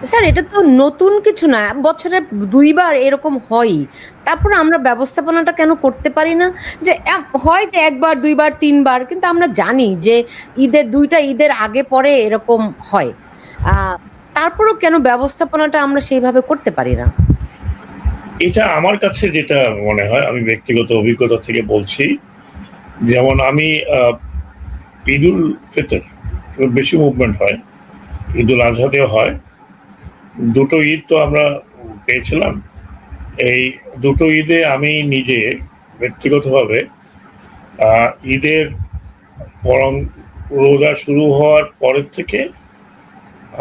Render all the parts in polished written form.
Sir এটা তো নতুন কিছু না, বছরে 2 বার এরকম হয়ই। তারপর আমরা ব্যবস্থাপনাটা কেন করতে পারি না? যে হয় যে 1 বার 2 বার 3 বার, কিন্তু আমরা জানি যে দুইটা ঈদের আগে পরে এরকম হয়। আহ তারপরও কেন ব্যবস্থাপনাটা আমরা সেইভাবে করতে পারি না? এটা আমার কাছে যেটা মনে হয়, আমি ব্যক্তিগত অভিজ্ঞতা থেকে বলছি, যেমন আমি ঈদুল ফিতর বেশি মুভমেন্ট হয়, ঈদুল আজহাতেও হয়। দুটো ঈদ তো আমরা পেয়েছিলাম। এই দুটো ঈদে আমি নিজে ব্যক্তিগতভাবে ঈদের বরং রোজা শুরু হওয়ার পরের থেকে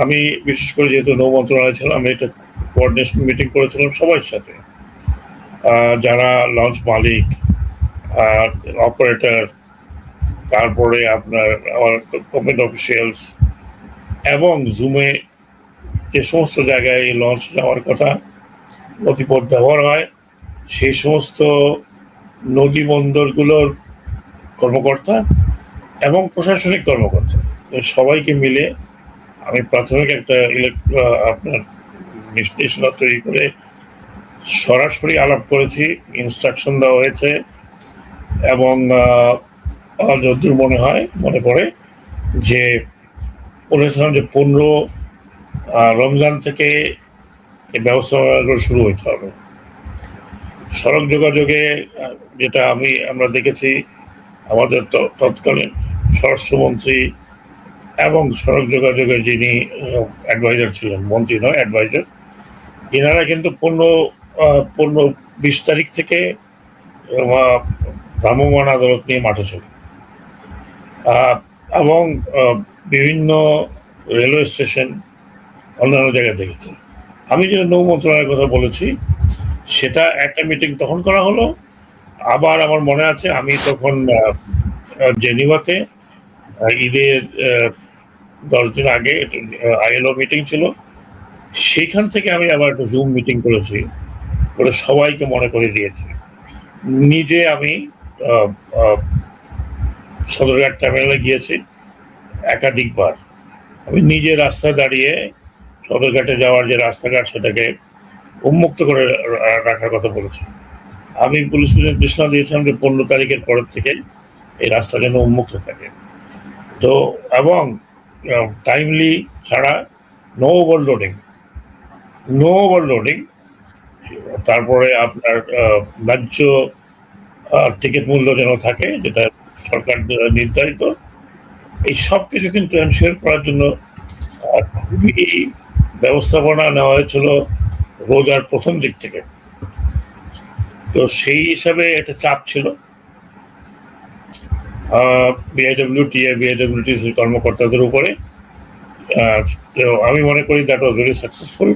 আমি বিশেষ করে যেহেতু নৌ মন্ত্রণালয় ছিলাম, আমি এটা কোঅর্ডিনেশন মিটিং করেছিলাম সবার সাথে, যারা লঞ্চ মালিক, অপারেটর, তারপরে আপনার গভর্নমেন্ট অফিসিয়ালস, এবং জুমে যে সমস্ত জায়গায় লঞ্চ যাওয়ার কথা নথিপথ ব্যবহার হয় সেই সমস্ত নদী বন্দরগুলোর কর্মকর্তা এবং প্রশাসনিক কর্মকর্তা, সবাইকে মিলে আমি প্রাথমিক একটা আপনার নির্দেশনা তৈরি করে সরাসরি আলাপ করেছি, ইনস্ট্রাকশন দেওয়া হয়েছে। এবং যতদূর মনে পড়ে যে বলেছিলাম যে 15 রমজান থেকে এই ব্যবস্থাপনাগুলো শুরু হতে হবে। সড়ক যোগাযোগে যেটা আমরা দেখেছি, আমাদের তৎকালীন স্বরাষ্ট্রমন্ত্রী এবং সড়ক যোগাযোগের যিনি অ্যাডভাইজার ছিলেন, মন্ত্রী নয় অ্যাডভাইজার, এনারা কিন্তু 20 তারিখ থেকে ভ্রাম্যমাণ আদালত নিয়ে মাঠে ছিল, এবং বিভিন্ন রেলওয়ে স্টেশন অন্যান্য জায়গায় দেখেছে। আমি যেটা নৌ মন্ত্রণালয়ের কথা বলেছি, সেটা একটা মিটিং তখন করা হলো। আবার আমার মনে আছে আমি তখন জেনিভাতে ঈদের 10 দিন আগে আইএলও মিটিং ছিল, সেখান থেকে আমি আবার একটা জুম মিটিং করেছি, করে সবাইকে মনে করে দিয়েছি। নিজে আমি সদরঘাট টার্মিনালে গিয়েছি একাধিকবার। আমি নিজে রাস্তায় দাঁড়িয়ে সদরঘাটে যাওয়ার যে রাস্তাঘাট সেটাকে উন্মুক্ত করে রাখার কথা বলেছি। আমি পুলিশকে নির্দেশনা দিয়েছিলাম যে 15 তারিখের পরের থেকে এই রাস্তা যেন উন্মুক্ত থাকে। তো এবং টাইমলি ছাড়া নো ওভারলোডিং, তারপরে আপনার ন্যায্য টিকিট মূল্য যেন থাকে, যেটা সরকার নির্ধারিত। এই সব কিছু কিন্তু এনশিওর করার জন্য খুবই ব্যবস্থাপনা নেওয়া হয়েছিল রোজার প্রথম দিক থেকে। তো সেই হিসাবে একটা চাপ ছিল বিআইডব্লিউটিসির কর্মকর্তাদের উপরে। আমি মনে করি দ্যাট ওয়াজ ভেরি সাকসেসফুল।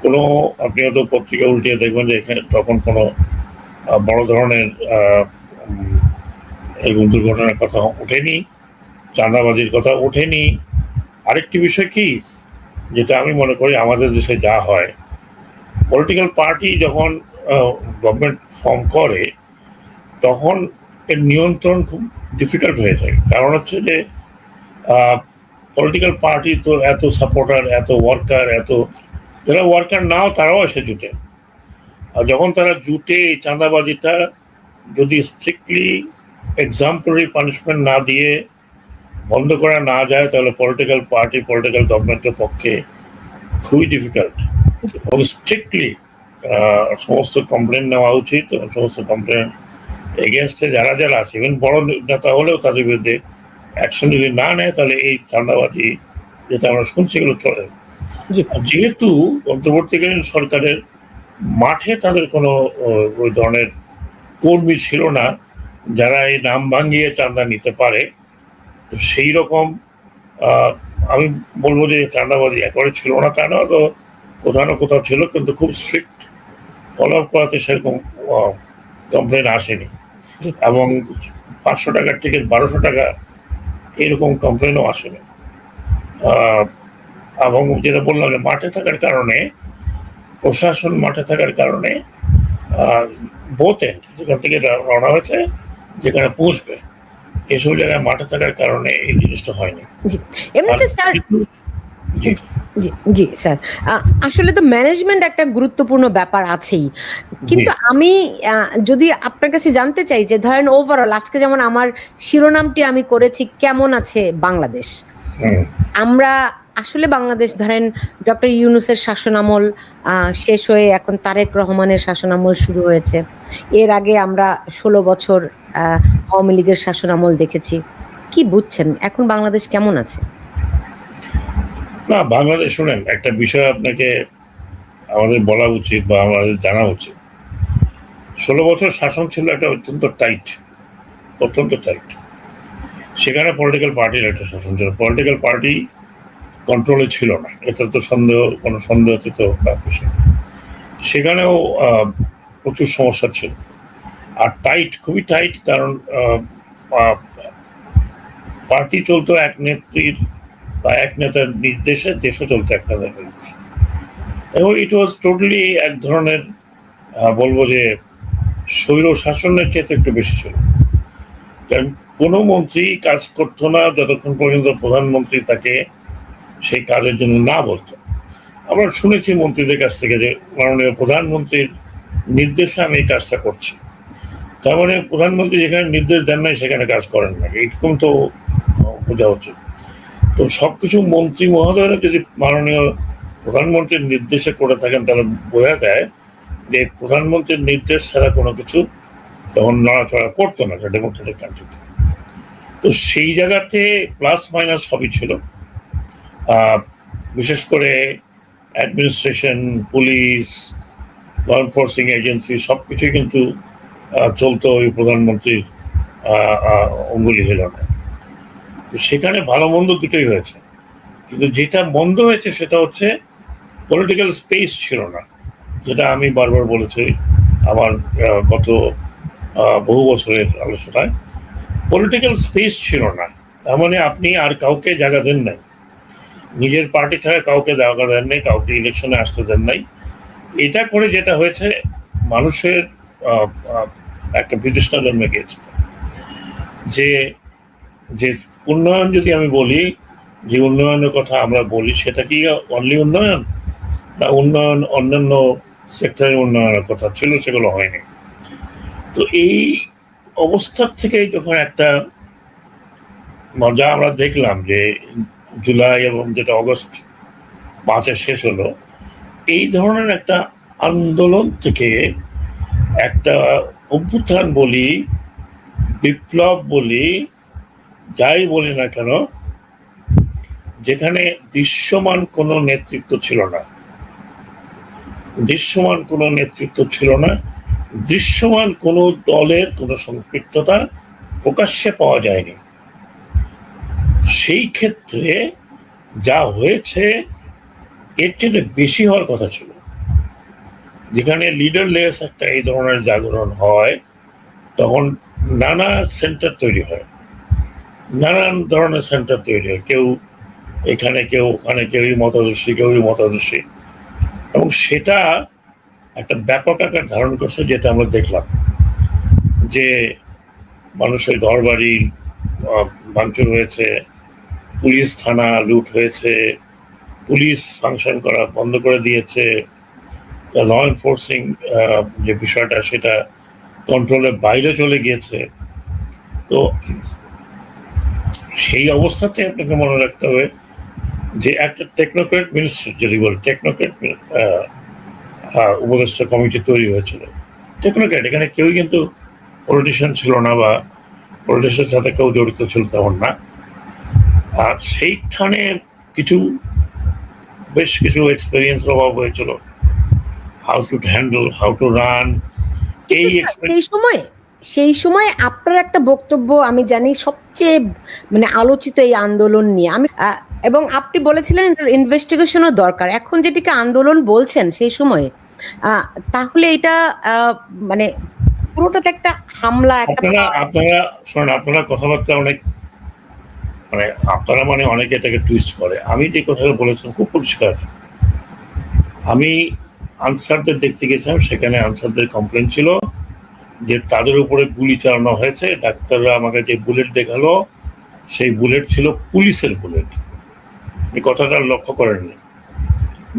কোনো আপনি হয়তো পত্রিকা উল্টিয়ে দেখবেন যে এখানে তখন কোনো বড় ধরনের এরকম দুর্ঘটনার কথা ওঠেনি, চাঁদাবাজির কথা ওঠেনি। আরেকটি বিষয় কি, যেটা আমি মনে করি আমাদের দেশে যা হয়, পলিটিক্যাল পার্টি যখন গভর্নমেন্ট ফর্ম করে তখন এর নিয়ন্ত্রণ খুব ডিফিকাল্ট হয়ে যায়। কারণ হচ্ছে যে পলিটিক্যাল পার্টি তো এত সাপোর্টার, এত ওয়ার্কার, যারা ওয়ার্কার নাও তারাও এসে জুটে। আর যখন তারা জুটে, এই চাঁদাবাজিটা যদি স্ট্রিক্টলি এক্সাম্পলারি পানিশমেন্ট না দিয়ে বন্ধ করা না যায়, তাহলে পলিটিক্যাল পার্টি, পলিটিক্যাল গভর্নমেন্টের পক্ষে খুবই ডিফিকাল্ট। এবং স্ট্রিক্টলি সমস্ত কমপ্লেন নেওয়া উচিত, সমস্ত কমপ্লেন এগেনস্টে যারা যারা আছে, ইভেন বড় নেতা হলেও তাদের বিরুদ্ধে অ্যাকশন যদি না নেয়, তাহলে এই চাঁদাবাজি যেটা আমরা শুনছি এগুলো চলে। যেহেতু অন্তর্বর্তীকালীন সরকারের মাঠে তাদের কোনো ওই ধরনের কর্মী ছিল না যারা এই নাম ভাঙিয়ে চাঁদা নিতে পারে, তো সেই রকম আমি বলবো যে চাঁদাবাজি একেবারে ছিল না তা না, তো কোথাও না কোথাও ছিল, কিন্তু খুব স্ট্রিক্ট ফলো আপ করাতে সেরকম কমপ্লেন আসেনি। এবং 500 টাকার টিকিট 1200 টাকা এরকম কমপ্লেনও আসেনি। এবং যেটা বললাম যে মাঠে থাকার কারণে, প্রশাসন মাঠে থাকার কারণে বোথ এন্ড, যেখান থেকে রওনা হয়েছে যেখানে পৌঁছবে, এসব জায়গায় মাঠে থাকার কারণে এই জিনিসটা হয়নি। জি জি, জি স্যার। আসলে তো ম্যানেজমেন্ট একটা গুরুত্বপূর্ণ ব্যাপার আছেই। জি কিন্তু আমি যদি আপনার কাছে জানতে চাই যে ধরেন ওভারঅল আজকে যেমন আমার শিরোনামটি আমি করেছি কেমন আছে বাংলাদেশ? হুম। আমরা আসলে বাংলাদেশ ধরেন ডক্টর ইউনূসের শাসনামল শেষ হয়ে এখন তারেক রহমানের শাসনামল শুরু হয়েছে। এর আগে আমরা ১৬ বছর আ আওয়ামী লীগের শাসনামল দেখেছি। কি বুঝছেন? এখন বাংলাদেশ কেমন আছে? না, বাংলাদেশ শুনেন, একটা বিষয় আপনাকে আমাদের বলা উচিত বা আমাদের জানা উচিত। ১৬ বছর শাসন ছিল একটা অত্যন্ত টাইট। সেখানে পলিটিক্যাল পার্টির একটা শাসন ছিল। পলিটিক্যাল পার্টি কন্ট্রোলে ছিল না, এটা তো কোনো সন্দেহাতীত বিষয়। সেখানেও প্রচুর সমস্যা ছিল। আর খুবই টাইট, কারণ পার্টি চলতো এক নেত্রীর বা এক নেতার নির্দেশে, দেশও চলতো এক নেতার নির্দেশে। এবং ইট ওয়াজ টোটালি এক ধরনের বলবো যে স্বৈর শাসনের চেয়ে একটু বেশি ছিল। কারণ কোনো মন্ত্রী কাজ করতো না যতক্ষণ পর্যন্ত প্রধানমন্ত্রী তাকে সেই কাজের জন্য না বলতো। আমরা শুনেছি মন্ত্রীদের কাছ থেকে যে মাননীয় প্রধানমন্ত্রীর নির্দেশে আমি এই কাজটা করছি। তার মানে প্রধানমন্ত্রী যেখানে নির্দেশ দেন নাই সেখানে কাজ করেন না, এরকম তো বোঝা উচিত। তো সবকিছু মন্ত্রী মহোদয়রা যদি মাননীয় প্রধানমন্ত্রীর নির্দেশে করে থাকেন, তাহলে বোঝা যায় যে প্রধানমন্ত্রীর নির্দেশ ছাড়া কোনো কিছু তখন নড়াচড়া করতো না ডেমোক্রেটিক কান্ট্রিতে। তো সেই জায়গাতে প্লাস মাইনাস সবই ছিল। বিশেষ করে administration, police, law enforcing agency সবকিছুই কিন্তু চলতো ওই প্রধানমন্ত্রীর অঙ্গুলি হেল না। তো সেখানে ভালো মন্দ দুটোই হয়েছে, কিন্তু যেটা মন্দ হয়েছে সেটা হচ্ছে পলিটিক্যাল স্পেস ছিল না, যেটা আমি বারবার বলেছি আমার গত বহু বছরের আলোচনায়। পলিটিক্যাল স্পেস ছিল না, তার মানে আপনি আর কাউকে জায়গা দেন নাই, নিজের পার্টি ছাড়া কাউকে জায়গা দেন নাই, কাউকে ইলেকশনে আসতে দেন নাই। এটা করে যেটা হয়েছে, মানুষের একটা বিতৃষ্ণা জন্মে গিয়েছে যে যে উন্নয়ন, যদি আমি বলি যে উন্নয়নের কথা আমরা বলি, সেটা কি অনলি উন্নয়ন না উন্নয়ন অন্যান্য সেক্টরের উন্নয়নের কথা ছিল, সেগুলো হয়নি। তো এই অবস্থার থেকে যখন একটা মজা আমরা দেখলাম যে জুলাই এবং যেটা অগস্ট 5-এ শেষ হলো, এই ধরনের একটা আন্দোলন থেকে একটা অভ্যুত্থান বলি, বিপ্লব বলি, যাই বলি না কেন, যেখানে দৃশ্যমান কোনো নেতৃত্ব ছিল না, দৃশ্যমান কোনো নেতৃত্ব ছিল না, দৃশ্যমান কোনো দলের কোনো সম্পৃক্ততা প্রকাশ্যে পাওয়া যায়নি। সেই ক্ষেত্রে যা হয়েছে এর চেয়ে বেশি হওয়ার কথা ছিল। যেখানে লিডারলেস একটা এই ধরনের জাগরণ হয়, তখন নানা সেন্টার তৈরি হয়, নানান ধরনের সেন্টার তৈরি হয়, কেউ এখানে, কেউ ওখানে, কেউই মতাদর্শী, এবং সেটা একটা ব্যাপক আকার ধারণ করছে, যেটা আমরা দেখলাম যে মানুষের ঘর বাড়ি ভাঙচুর হয়েছে, পুলিশ থানা লুট হয়েছে, পুলিশ ফাংশন করা বন্ধ করে দিয়েছে, ল এনফোর্সিং যে বিষয়টা সেটা কন্ট্রোলের বাইরে চলে গিয়েছে। তো সেই অবস্থাতে আপনাকে মনে রাখতে হবে যে একটা টেকনোক্রেট মিনিস্ট্রি, যদি বলি টেকনোক্রেট উপদেষ্টা কমিটি তৈরি হয়েছিল। টেকনোক্রেট, এখানে কেউই কিন্তু পলিটিশিয়ান ছিল না বা পলিটিক্সের সাথে কেউ জড়িত ছিল তেমন না। আর সেইখানে বেশ কিছু এক্সপেরিয়েন্স অভাব হয়েছিল, how to handle, how to run. এই সেই সময় আপনার একটা বক্তব্য আমি জানি সবচেয়ে মানে আলোচিত এই আন্দোলন নিয়ে, আমি এবং আপনি বলেছিলেন ইনভেস্টিগেশনও দরকার। এখন যেটিকে আন্দোলন বলছেন সেই সময়ে, তাহলে এটা মানে পুরোটাতে একটা হামলা, একটা আপনারা কথাবার্তা অনেক মানে আপনারা মানে অনেকে এটাকে টুইস্ট করে। আমি যে কথাটা বলেছিলাম খুব পরিষ্কার। আমি আনসারদের দেখতে গেছিলাম, সেখানে আনসারদের কমপ্লেন ছিল যে তাদের উপরে গুলি চালানো হয়েছে। ডাক্তাররা আমাকে যে বুলেট দেখালো, সেই বুলেট ছিল পুলিশের বুলেট, এই কথাটা লক্ষ্য করেননি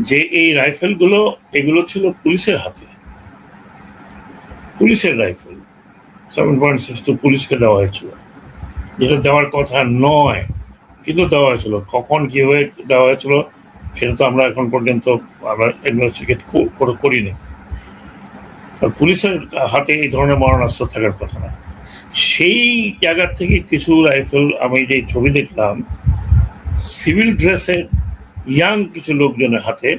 যে এই রাইফেলগুলো এগুলো ছিল পুলিশের হাতে, পুলিশের রাইফেল 7.62 পুলিশকে দেওয়া হয়েছিল, যেটা দেওয়ার কথা নয় কিন্তু দেওয়া হয়েছিল। কখন কিভাবে দেওয়া হয়েছিল সেটা তো আমরা এখন পর্যন্ত আমরা ইনভেস্টিগেট করিনি। পুলিশের হাতে এই ধরনের মারণাস্ত্র থাকার কথা না। সেই জায়গা থেকে কিছু রাইফেল আমি যে ছবি দেখলাম সিভিল ড্রেসের ইয়াং কিছু লোকজনের হাতে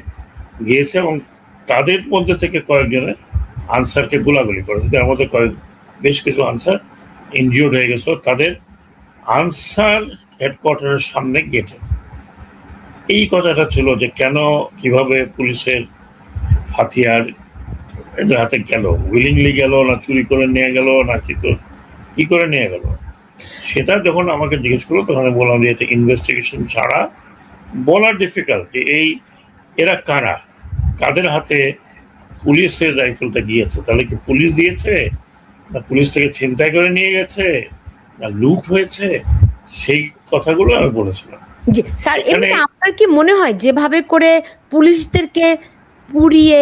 গিয়েছে এবং তাদের মধ্যে থেকে কয়েকজনে আনসারকে গোলাগুলি করেছে। তার মধ্যে বেশ কিছু আনসার ইনজিওর্ড হয়ে গেছিল তাদের আনসার হেডকোয়ার্টারের সামনে গেটে। এই কথাটা ছিল যে কেন কিভাবে পুলিশের হাতিয়ার এদের হাতে গেল, উইলিংলি গেল না চুরি করে নিয়ে গেল না কি করে নিয়ে গেল, সেটা যখন আমাকে জিজ্ঞেস করলো তখন আমি বললাম যে এটা ইনভেস্টিগেশন ছাড়া বলা ডিফিকাল্ট যে এরা কারা, কাদের হাতে পুলিশের রাইফেলটা গিয়েছে। তাহলে কি পুলিশ দিয়েছে না পুলিশ থেকে ছিনতাই করে নিয়ে গেছে না লুট হয়েছে, সেই কথাগুলো আমি বলেছিলাম। জি স্যার, এমনি আপনার কি মনে হয় যেভাবে করে পুলিশদেরকে পুড়িয়ে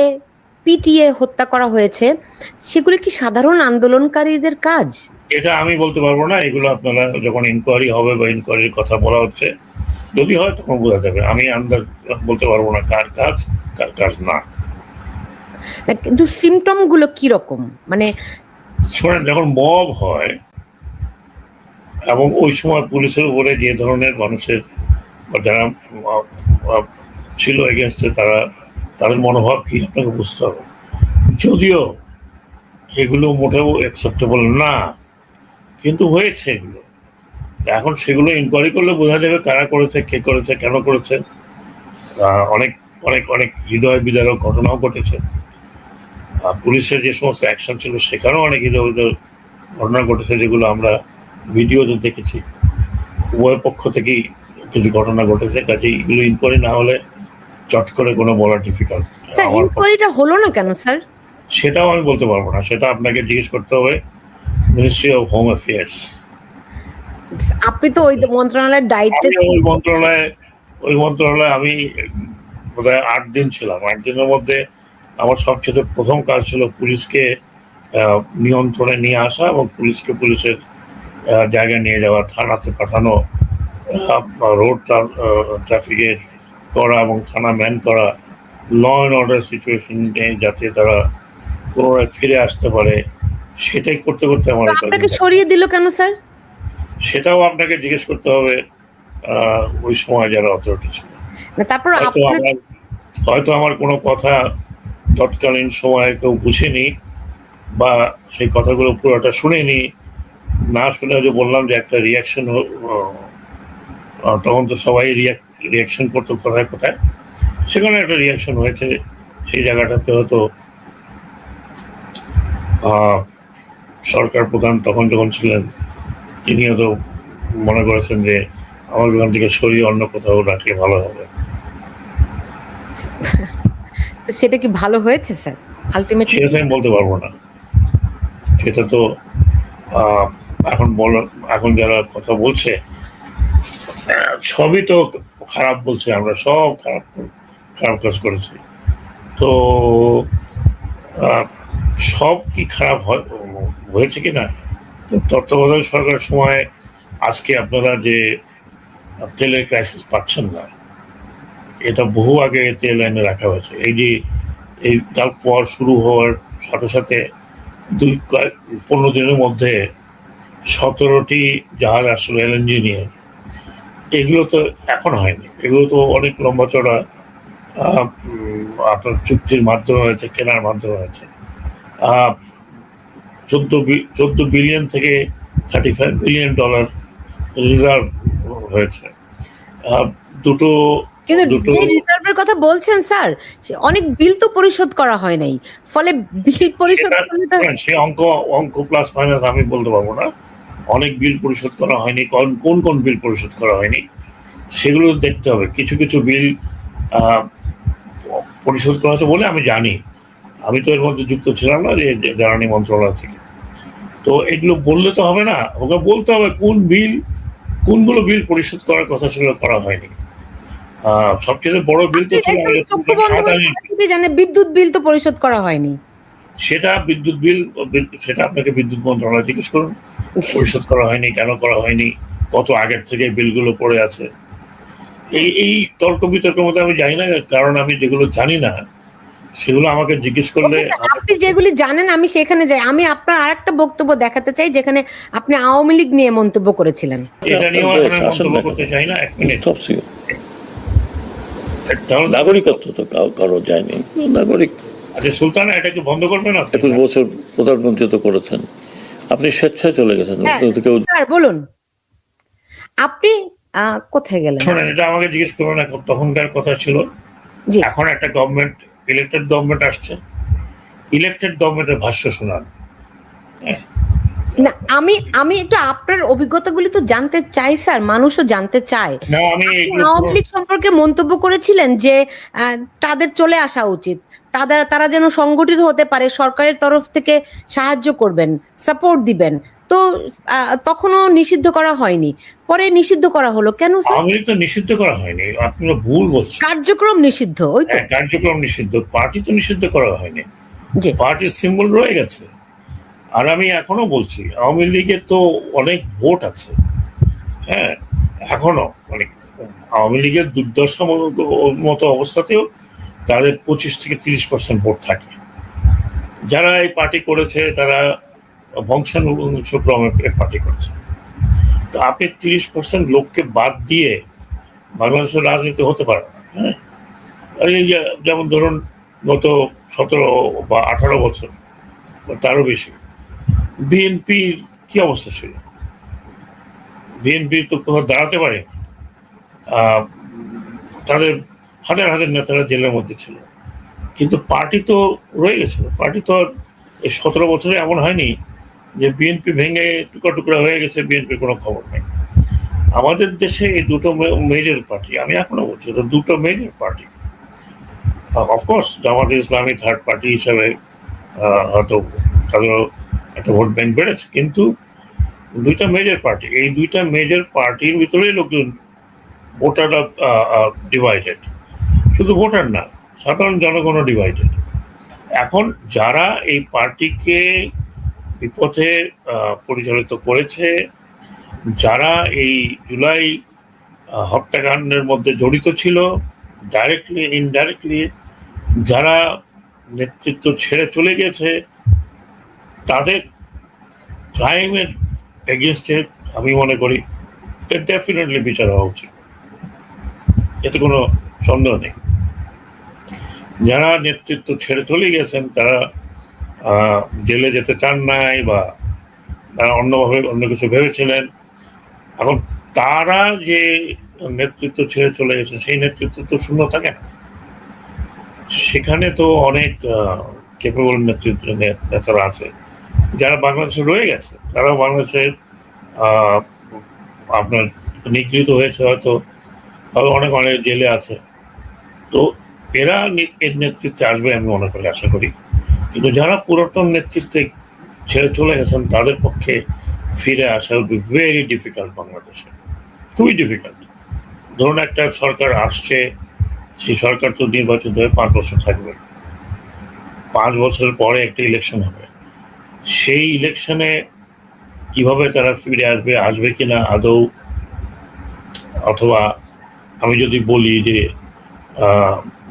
পিটিয়ে হত্যা করা হয়েছে সেগুলো কি সাধারণ আন্দোলনকারীদের কাজ? এটা আমি বলতে পারবো না, এগুলো আপনারা যখন ইনকোয়ারি হবে বা ইনকোয়ারির কথা বলা হচ্ছে যদি হয় তখন বোঝা যাবে। আমি আন্দাজ বলতে পারবো না কার কাজ না। কিন্তু সিমটম গুলো কি রকম? মানে শোনেন, যখন মব হয় এবং ওই সময় পুলিশের উপরে যে ধরনের মানুষের যারা ছিল এগেনস্টে তাদের মনোভাব কি আপনাকে বুঝতে হবে। যদিও এগুলো মোটেও অ্যাকসেপ্টেবল না কিন্তু হয়েছে এগুলো। এখন সেগুলো ইনকোয়ারি করলে বোঝা যাবে কারা করেছে, কে করেছে, কেন করেছে। অনেক অনেক অনেক হৃদয় বিদারক ঘটনাও ঘটেছে। পুলিশের যে সমস্ত অ্যাকশন ছিল সেখানেও অনেক হৃদয় বিদারক ঘটনা ঘটেছে যেগুলো আমরা ভিডিওতে দেখেছি। উভয় পক্ষ থেকেই কিছু ঘটনা ঘটেছে, কাজে এগুলো ইনকোয়ারি না হলে চট করে কোনো বলা ডিফিকাল্ট। স্যার ইনকোয়ারিটা হলো না কেন স্যার? সেটাও আমি বলতে পারবো না, সেটা আপনাকে জিজ্ঞেস করতে হবে মিনিস্ট্রি অফ হোম অ্যাফেয়ার্স। আপনি তো ওই মন্ত্রণালয়ের দায়িত্বে। ওই মন্ত্রণালয়ে আমি বোধহয় 8 দিন ছিলাম। 8 দিনের মধ্যে আমার সবচেয়ে প্রথম কাজ ছিল পুলিশকে নিয়ন্ত্রণে নিয়ে আসা এবং পুলিশের জায়গায় নিয়ে যাওয়া, থানাতে পাঠানো, রোড ট্রাফিকে করা এবং থানা ম্যান করা, ল অ্যান্ড অর্ডার সিচুয়েশনে যাতে তারা পুনরায় ফিরে আসতে পারে, সেটাই করতে করতে আমার আপনাকে সরিয়ে দিল কেন স্যার? সেটাও আপনাকে জিজ্ঞেস করতে হবে ওই সময় যারা অথরিটি ছিল। তারপর হয়তো আমার কোনো কথা তৎকালীন সময়ে কেউ বুঝেনি বা সেই কথাগুলো পুরোটা শুনেনি, না শুনে যে বললাম যে একটা রিয়াকশন, তখন তো সবাই রিয়াকশন করতো কোথায় কোথায়, সেখানে একটা রিয়াকশন হয়েছে। সেই জায়গাটাতে হয়তো সরকার প্রধান তখন যখন ছিলেন তিনিও তো মনে করেছেন যে আমার ওখান থেকে সরিয়ে অন্য কোথাও রাখলে ভালো হবে। সেটা কি ভালো হয়েছে স্যার? আলটিমেটলি সেটা আমি বলতে পারবো না, সেটা তো এখন যারা কথা বলছে সবই তো খারাপ বলছে, আমরা সব খারাপ কাজ করেছি। তো সব কি খারাপ হয়েছে কিনা, তত্ত্বাবধায়ক সরকারের সময় আজকে আপনারা যে তেলের ক্রাইসিস পাচ্ছেন না, এটা বহু আগে তেল এনে রাখা হয়েছে। এই গালফ ওয়ার শুরু হওয়ার সাথে সাথে 15 দিনের মধ্যে 17টি জাহাজ আসলো LNG নিয়ে। এগুলো তো এখন হয়নি, এগুলো তো অনেক লম্বা চড়া আপনার চুক্তির মাধ্যমে হয়েছে, কেনার মাধ্যমে হয়েছে। 14 বিলিয়ন থেকে $35 বিলিয়ন রিজার্ভ হয়েছে। কিন্তু যে রিজার্ভের কথা বলছেন স্যার, অনেক বিল তো পরিশোধ করা হয় নাই, ফলে বিল পরিশোধ সেই অঙ্ক প্লাস মাইনাস আমি বলতে পারবো না। অনেক বিল পরিশোধ করা হয়নি, কোন বিল পরিশোধ করা হয়নি সেগুলো দেখতে হবে। কিছু কিছু বিল পরিশোধ করা হয়েছে বলে আমি জানি, আমি তো এর মধ্যে যুক্ত ছিলাম না যে জ্বালানি মন্ত্রণালয় থেকে। তো এগুলো বললে তো হবে না, ওকে বলতে হবে কোনগুলো বিল পরিশোধ করার কথা ছিল করা হয়নি। সবচেয়ে বড় বিল তো ছিল একদম আমাদের চক্ষু বন্ধ করে আদানি। সবাই জানে বিদ্যুৎ বিল তো পরিশোধ করা হয়নি। সেটা বিদ্যুৎ বিল, সেটা আপনাকে বিদ্যুৎ মন্ত্রণালয় জিজ্ঞেস করুন, পরিশোধ করা হয়নি, কেন করা হয়নি, কত আগের থেকে বিলগুলো পড়ে আছে। এই তর্ক বিতর্কের মধ্যে আমি যাই না, কারণ আমি যেগুলো জানি না সেগুলো আমাকে জিজ্ঞেস করলে ওকে স্যার, আপনি যেগুলি জানেন আমি সেখানে যাই। আমি আপনার আরেকটা বক্তব্য দেখাতে চাই যেখানে আপনি আওয়ামী লীগ নিয়ে মন্তব্য করেছিলেন। এটা নিয়েও আপনার এখন দেশ, আসেন মন্তব্য না করতে কেন? চাই না, 1 মিনিট। Stops you. তাহলে নাগরিকত্ব তো কারো যায়নি, নাগরিক আচ্ছা সুলতান, এটাকে বন্ধ করবেন আপনি? 21 বছর প্রধানমন্ত্রী তো করেছেন, আপনি স্বেচ্ছায় চলে গেছেন। হ্যাঁ, কেউ স্যার বলুন আপনি কোথায় গেলেন? শোনেন, এটা আমাকে জিজ্ঞেস করবেন, এখন তখনকার কথা ছিল। জি এখন একটা গভর্নমেন্ট, ইলেক্টেড গভর্নমেন্ট আসছে, ইলেক্টেড গভর্নমেন্টের ভাষ্য শোনান। না, আমি আমি একটু আপনার অভিজ্ঞতাগুলি তো জানতে চাই স্যার, মানুষও জানতে চায়। না, আমি আপনি এগুলো আওয়ামী লীগ সম্পর্কে মন্তব্য করেছিলেন যে তাদের চলে আসা উচিত, তারা যেন সংগঠিত হতে পারে, সরকারের তরফ থেকে সাহায্য করবেন, সাপোর্ট দিবেন। তো তখনও নিষিদ্ধ করা হয়নি, পরে নিষিদ্ধ করা হলো কেন স্যার? আওয়ামী লীগ তো নিষিদ্ধ করা হয়নি, আপনারা ভুল বলছেন। কার্যক্রম নিষিদ্ধ, ওই তো। হ্যাঁ, কার্যক্রম নিষিদ্ধ, পার্টি তো নিষিদ্ধ করা হয়নি, জি পার্টির সিম্বল রয়ে গেছে। আর আমি এখনো বলছি, আওয়ামী লীগের তো অনেক ভোট আছে। হ্যাঁ, এখনো মানে আওয়ামী লীগের দুর্দশা মতো অবস্থাতেও তাদের 25 থেকে 30% ভোট থাকে। যারা এই পার্টি করেছে তারা বংশানুক্রমে পার্টি করছে। তো আপনি 30% লোককে বাদ দিয়ে বাংলাদেশের রাজনীতি হতে পারে না। হ্যাঁ, আর এই যেমন ধরুন গত 17 বা 18 বছর বা তারও বেশি বিএনপির কি অবস্থা ছিল? বিএনপি তো কোথাও দাঁড়াতে পারে, তাদের হাজার হাজার নেতারা জেলের মধ্যে ছিল, কিন্তু পার্টি তো রয়ে গেছিল। পার্টি তো এই 17 বছরে এমন হয়নি যে বিএনপি ভেঙে টুকরা টুকরা হয়ে গেছে, বিএনপির কোনো খবর নেই। আমাদের দেশে এই দুটো মেজর পার্টি, আমি এখনো বলছি দুটো মেজর পার্টি। অফকোর্স জামাতে ইসলামী থার্ড পার্টি হিসাবে হয়তো তাদেরও একটা ভোট ব্যাংক বেড়েছে, কিন্তু দুইটা মেজর পার্টি, এই দুইটা মেজর পার্টির ভিতরেই লোকজন ভোটাররা ডিভাইডেড। শুধু ভোটার না, সাধারণ জনগণও ডিভাইডেড। এখন যারা এই পার্টিকে বিপথে পরিচালিত করেছে, যারা এই জুলাই হত্যাকাণ্ডের মধ্যে জড়িত ছিল ডাইরেক্টলি ইনডাইরেক্টলি, যারা নেতৃত্ব ছেড়ে চলে গেছে, তাদের ক্রাইমের এগেনস্টে আমি মনে করি ডেফিনেটলি বিচার হওয়া উচিত, এতে কোনো সন্দেহ নেই। যারা নেতৃত্ব ছেড়ে চলে গেছেন তারা জেলে যেতে চান নাই বা তারা অন্যভাবে অন্য কিছু ভেবেছিলেন, এখন তারা যে নেতৃত্ব ছেড়ে চলে গেছে সেই নেতৃত্ব তো শূন্য থাকে না। সেখানে তো অনেক ক্যাপেবল নেতারা আছে যারা বাংলাদেশে রয়ে গেছে, তারাও বাংলাদেশের আপনার নিগৃহীত হয়েছে, হয়তো অনেক অনেক জেলে আছে। তো এরা এর নেতৃত্বে আসবে আমি মনে করি, আশা করি। কিন্তু যারা পুরাতন নেতৃত্বে ছেড়ে চলে গেছেন তাদের পক্ষে ফিরে আসা উইল বি ভেরি ডিফিকাল্ট। বাংলাদেশে খুবই ডিফিকাল্ট। ধরুন একটা সরকার আসছে, সেই সরকার তো নির্বাচিত হয়ে 5 বছর থাকবে, 5 বছর পরে একটা ইলেকশন হবে। সেই ইলেকশনে কিভাবে তারা ফিরে আসবে কিনা আদৌ, অথবা আমি যদি বলি যে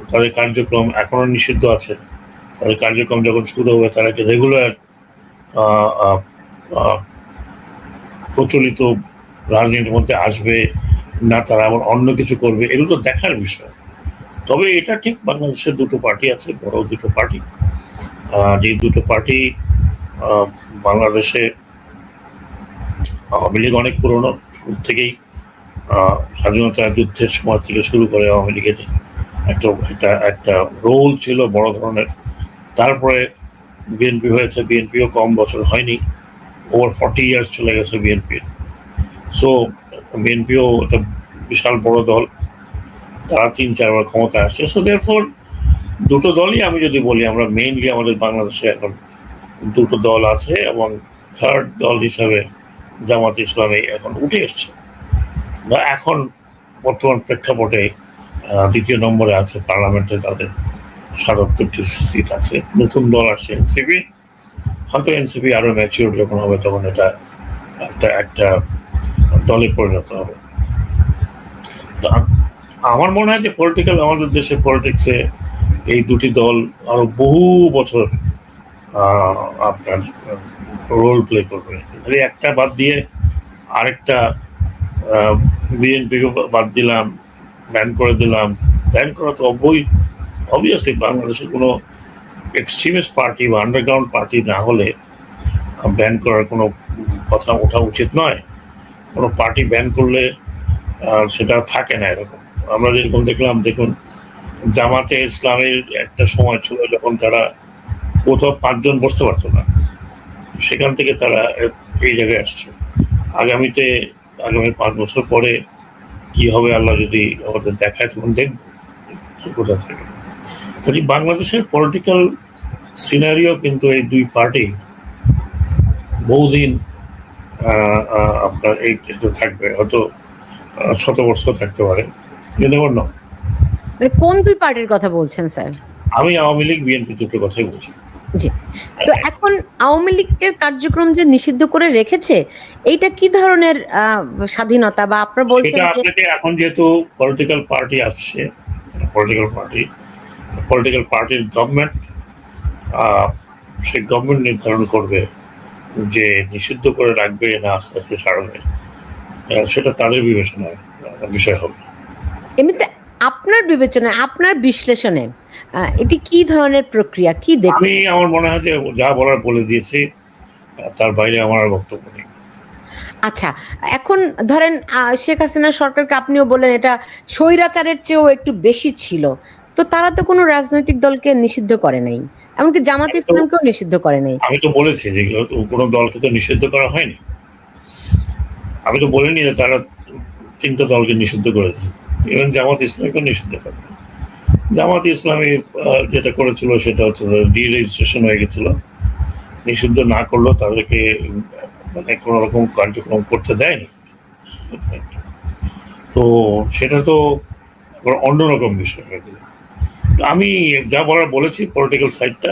তাদের কার্যক্রম এখনো নিষিদ্ধ আছে, তাদের কার্যক্রম যখন শুরু হবে তারা কি রেগুলার প্রচলিত রাজনীতির মধ্যে আসবে না, তারা আবার অন্য কিছু করবে, এগুলো তো দেখার বিষয়। তবে এটা ঠিক, বাংলাদেশের দুটো পার্টি আছে, বড় দুটো পার্টি, যে দুটো পার্টি বাংলাদেশে আওয়ামী লীগ অনেক পুরনো, শুরু থেকেই স্বাধীনতা যুদ্ধের সময় থেকে শুরু করে আওয়ামী লীগের একটা রোল ছিল বড় ধরনের। তারপরে বিএনপি হয়েছে, বিএনপিও কম বছর হয়নি, ওভার 40 ইয়ার্স চলে গেছে বিএনপির। সো বিএনপিও একটা বিশাল বড় দল, তারা 3-4 বার ক্ষমতা আসছে। সো দেয়ারফর দুটো দলই, আমি যদি বলি আমরা মেইনলি আমাদের বাংলাদেশে এখন দুটো দল আছে, এবং থার্ড দল হিসাবে জামাত ইসলামী এখন উঠে এসছে, বা এখন বর্তমান প্রেক্ষাপটে দ্বিতীয় নম্বরে আছে পার্লামেন্টে, তাদের ৭৭টি সিট আছে। নতুন দল আসছে এনসিপি, হয়তো এনসিপি আরো ম্যাচিউর যখন হবে তখন এটা একটা একটা দলে পরিণত হবে। আমার মনে হয় যে আমাদের দেশের পলিটিক্সে এই দুটি দল আরো বহু বছর আপনার রোল প্লে করবে। একটা বাদ দিয়ে আরেকটা, বিএনপিকে বাদ দিলাম, ব্যান করে দিলাম। ব্যান করা তো অবভিয়াসলি বাংলাদেশের কোনো এক্সট্রিমিস্ট পার্টি বা আন্ডারগ্রাউন্ড পার্টি না হলে ব্যান করার কোনো কথা ওঠা উচিত নয়। কোনো পার্টি ব্যান করলে সেটা থাকে না এরকম। আমরা যেরকম দেখুন জামাতে ইসলামের একটা সময় ছিল যখন তারা কোথাও 5 জন বসতে পারতো না, সেখান থেকে তারা এই জায়গায় আসছে। আগামী 5 বছর পরে কি হবে আল্লাহ যদি আমাদের দেখায় তখন দেখবো কোথা থেকে। কাজে বাংলাদেশের পলিটিক্যাল সিনারিও কিন্তু এই দুই পার্টি বহুদিন আপনার এই থাকবে, হয়তো 100 বছর থাকতে পারে। মানে কোন দুই পার্টির কথা বলছেন স্যার? আমি আওয়ামী লীগ বিএনপি দুটো কথাই বলছি। জি, তো এখন আওয়ামী লীগের কার্যক্রম যে নিষিদ্ধ করে রেখেছে, এইটা কি ধরনের স্বাধীনতা? বা আপনারা বলছেন যে এখন যেহেতু পলিটিক্যাল পার্টি আসছে, পলিটিক্যাল পার্টির গভর্নমেন্ট, সেই গভর্নমেন্ট নির্ধারণ করবে যে নিষিদ্ধ করে রাখবে না আস্তে আস্তে ছাড়বে, সেটা তাদের বিবেচনায় বিষয় হবে। এমনিতে আপনার বিবেচনায়, আপনার বিশ্লেষণে এটি কি ধরনের প্রক্রিয়া, কি দেখেন? আমার মনে হয় যে যা বলার বলে দিয়েছি, তার বাইরে আমার আর বক্তব্য নেই। আচ্ছা, এখন ধরেন শেখ হাসিনা সরকারকে আপনিও বললেন এটা স্বৈরাচারের চেয়েও একটু বেশি ছিল, তো তারা তো কোনো রাজনৈতিক দলকে নিষিদ্ধ করে নাই, এমনকি জামাত ইসলামকেও নিষিদ্ধ করে নাই। আমি তো বলেছি যে কোনো দলকে তো নিষিদ্ধ করা হয়নি। আমি তো বলিনি যে তারা 3টা দলকে নিষিদ্ধ করেছে, ইভেন জামাত ইসলামকে নিষিদ্ধ করে। জামাত ইসলামী যেটা করেছিল সেটা হচ্ছে ডিরেজিস্ট্রেশন হয়ে গেছিল, নিষিদ্ধ না করলেও তাদেরকে মানে কোনো রকম কার্যক্রম করতে দেয়নি। তো সেটা তো অন্যরকম বিষয়। আমি যা বলার বলেছি পলিটিক্যাল সাইডটা,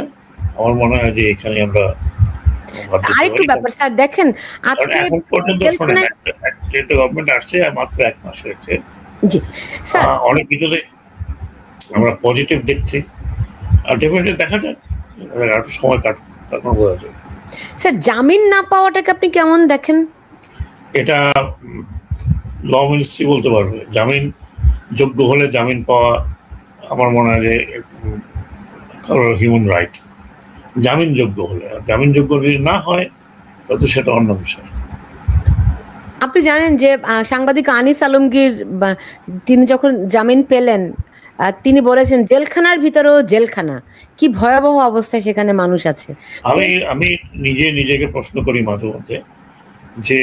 আমার মনে হয় যে এখানে আমরা আরেকটু ব্যাপার স্যার দেখেন, আজকে এখন পর্যন্ত গভর্নমেন্ট আসছে মাত্র 1 মাস হয়েছে। জি স্যার, অনেক কিছুতে আমরা পজিটিভ দেখছি, আর ডেফিনেটলি দেখা যাক, একটু সময় কাটুক, তখন বোঝা যাবে। স্যার জামিন না পাওয়াটাকে আপনি কেমন দেখেন? এটা ল মিনিস্ট্রি বলতে পারবে। জামিন যোগ্য হলে জামিন পাওয়া আমার মনে হয় যে হিউম্যান রাইট, জামিন যোগ্য হলে। জামিন যোগ্য যদি না হয় তাহলে সেটা অন্য বিষয়। আপনি জানেন যে সাংবাদিক আনিস আলমগীর তিনি যখন জামিন পেলেন, তিনি বলেছেন জেলখানার ভিতরেও জেলখানা, কি ভয়াবহ অবস্থায় সেখানে মানুষ আছে। আমি নিজেকে প্রশ্ন করি মাঝে মধ্যে যে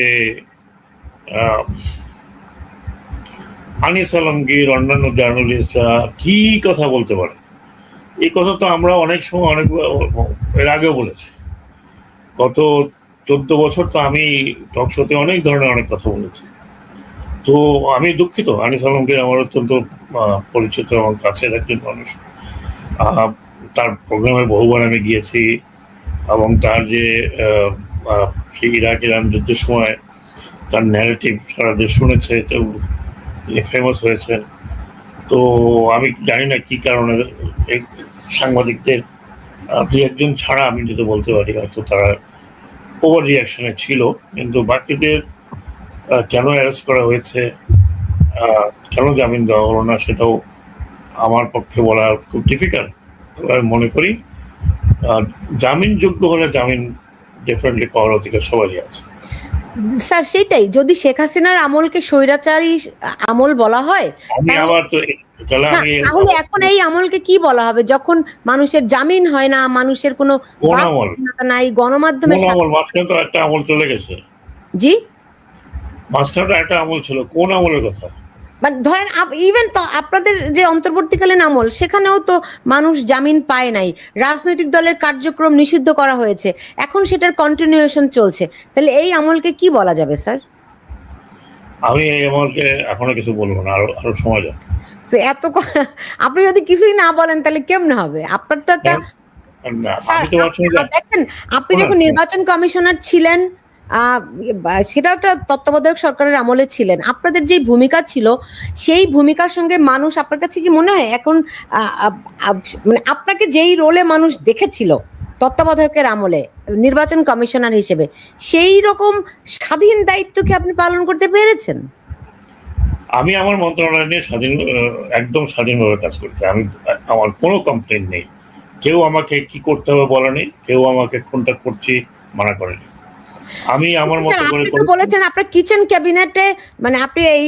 আনিস আলমগীর, অন্যান্য জার্নালিস্টরা কি কথা বলতে পারে। এই কথা তো আমরা অনেক সময় এর আগেও বলেছি। গত 14 বছর তো আমি টক শোতে অনেক ধরনের অনেক কথা বলেছি। তো আমি দুঃখিত, আনিস আলমগীর আমার অত্যন্ত পরিচিত এবং কাছের একজন মানুষ। তার প্রোগ্রামে বহুবার আমি গিয়েছি, এবং তার যে ইরাক ইরান যুদ্ধের সময় তার ন্যারেটিভ সারা দেশ শুনেছে, তো তিনি ফেমাস হয়েছেন। তো আমি জানি না কি কারণে সাংবাদিকদের 2-1 জন ছাড়া আমি যদি বলতে পারি হয়তো তারা ওভার রিয়াকশনে ছিল, কিন্তু বাকিদের কেন অ্যারেস্ট করা হয়েছে, কেন জামিন দেওয়া হলো না, সেটাও আমার পক্ষে বলা খুব ডিফিকাল্ট। আমি মনে করি জামিন যোগ্য হলে জামিন ডেফিনেটলি পাওয়ার অধিকার সবারই আছে। স্যার সেটাই, যদি শেখ হাসিনার আমলকে স্বৈরাচারী আমল বলা হয়, তাহলে এখন এই আমলকে কি বলা হবে, যখন মানুষের জামিন হয় না, মানুষের কোনো নাই, গণমাধ্যমে মাঝখানে তো একটা আমল চলে গেছে। জি, মাঝখানে তো একটা আমল ছিল, কোন আমলের কথা? ধরেন ইভেন তো আপনাদের যে অন্তর্বর্তীকালীন আমল, সেখানেও তো মানুষ জামিন পায় নাই, রাজনৈতিক দলের কার্যক্রম নিষিদ্ধ করা হয়েছে, এখন সেটার কন্টিনিউয়েশন চলছে, তাহলে এই আমলকে কি বলা যাবে স্যার? আমি এই আমলকে এখনো কিছু বলবো না, আরো সময় যাক। তো আপনি যদি কিছুই না বলেন তাহলে কেমনে হবে? আপনার তো একটা না, স্যার, আমি তো ভাবছি যে দেখেন, আপনি যখন শোনেন, নির্বাচন কমিশনার ছিলেন, সেটা একটা তত্ত্বাবধায়ক সরকারের আমলে ছিলেন, আপনাদের যে ভূমিকা ছিল সেই ভূমিকার সঙ্গে মানুষ, আপনার কাছে কি মনে হয় এখন আহ, আহ, আহ, মানে আপনাকে যেই রোলে মানুষ দেখেছিল তত্ত্বাবধায়কের আমলে নির্বাচন কমিশনার হিসেবে, সেই রকম স্বাধীন দায়িত্ব কি আপনি পালন করতে পেরেছেন? আমি আমার মন্ত্রণালয় নিয়ে একদম স্বাধীনভাবে কাজ করতে, আমার কোনো কমপ্লেন নেই। কেউ আমাকে কি করতে হবে বলা নেই, কেউ আমাকে কোনটা করছি মানা করেনি। আমি আমার কিন্তু মতো স্যার, করে আপনি তো করেছি। বলেছেন আপনার কিচেন ক্যাবিনেটে, মানে আপনি এই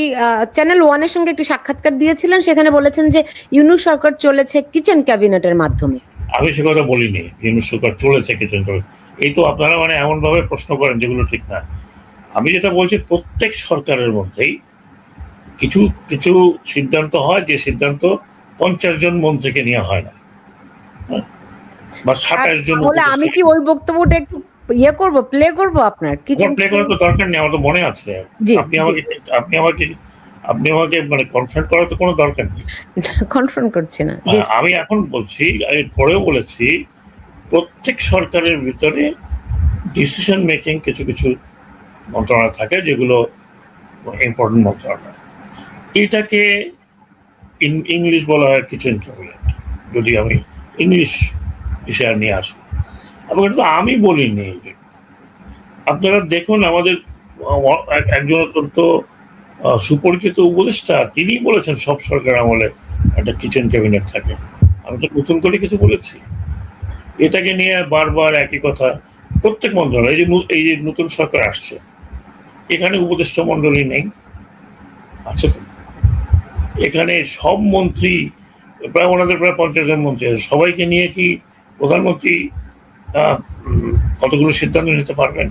চ্যানেল ওয়ানের সঙ্গে একটি সাক্ষাৎকার দিয়েছিলেন, সেখানে বলেছেন যে ইউনূস সরকার চলেছে কিচেন ক্যাবিনেটের মাধ্যমে। আমি সে কথা বলিনি, ইউনূস সরকার চলেছে কিছু করে। এই তো আপনারা মানে এমন ভাবে প্রশ্ন করেন যেগুলো ঠিক না। আমি যেটা বলছি, প্রত্যেক সরকারের মধ্যেই কিছু কিছু সিদ্ধান্ত হয়, যে সিদ্ধান্ত 50 জন মন্ত্রীকে নিয়ে হয় না, হ্যাঁ? বা স্যার, 27 জন তাহলে আমি কি উপদেষ্টা। ওই বক্তব্যটা একটু প্লে করব আপনার কিচেন? আমার প্লে করার তো দরকার নেই, আমার তো মনে আছে। জি, আপনি জি। আমাকে আপনি আমাকে আপনি আমাকে মানে কনফ্রন্ট করার তো কোনো দরকার নেই। কনফার্ম করছি না, জি স্যার। আমি এখন বলছি, এর পরেও বলেছি, প্রত্যেক সরকারের ভিতরে ডিসিশন মেকিং কিছু কিছু মন্ত্রণালয় থাকে যেগুলো ইম্পর্টেন্ট মন্ত্রণালয়। এটাকে ইংলিশ বলা হয় কিচেন ক্যাবিনেট, যদি আমি ইংলিশ বিষয় নিয়ে আসি। আবার এটা তো আমি বলিনি। আপনারা দেখুন, আমাদের একজন অত্যন্ত সুপরিচিত উপদেষ্টা, তিনি বলেছেন সব সরকার আমলে একটা কিচেন ক্যাবিনেট থাকে। আমি তো নতুন করে কিছু বলেছি? এটাকে নিয়ে বারবার একই কথা প্রত্যেক মন্ত্রণালয়। এই যে নতুন সরকার আসছে, এখানে উপদেষ্টা মন্ডলী নেই, আছে তো? এখানে সব মন্ত্রী, প্রায় ওনাদের প্রায় 50 জন মন্ত্রী আছে, সবাইকে নিয়ে কি প্রধানমন্ত্রী কতগুলো সিদ্ধান্ত নিতে পারবেন?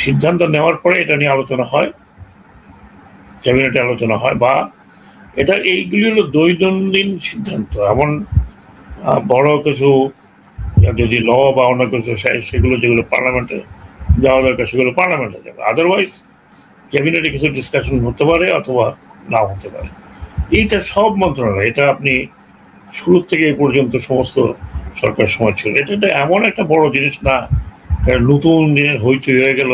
সিদ্ধান্ত নেওয়ার পরে এটা নিয়ে আলোচনা হয়, ক্যাবিনেটে আলোচনা হয়, বা এইগুলি হলো দৈনন্দিন সিদ্ধান্ত। এমন বড় কিছু যদি ল বা অন্য কিছু সেগুলো যেগুলো পার্লামেন্টে যাওয়া দরকার, সেগুলো পার্লামেন্টে যাবে। আদারওয়াইজ ক্যাবিনেটে কিছু ডিসকাশন হতে পারে অথবা নাও হতে পারে। এইটা সব মন্ত্রণালয়, এটা আপনি শুরু থেকে এই পর্যন্ত সমস্ত সরকার সময় ছিল। এটা এমন একটা বড় জিনিস না, নতুন দিনের হইচই হয়ে গেল,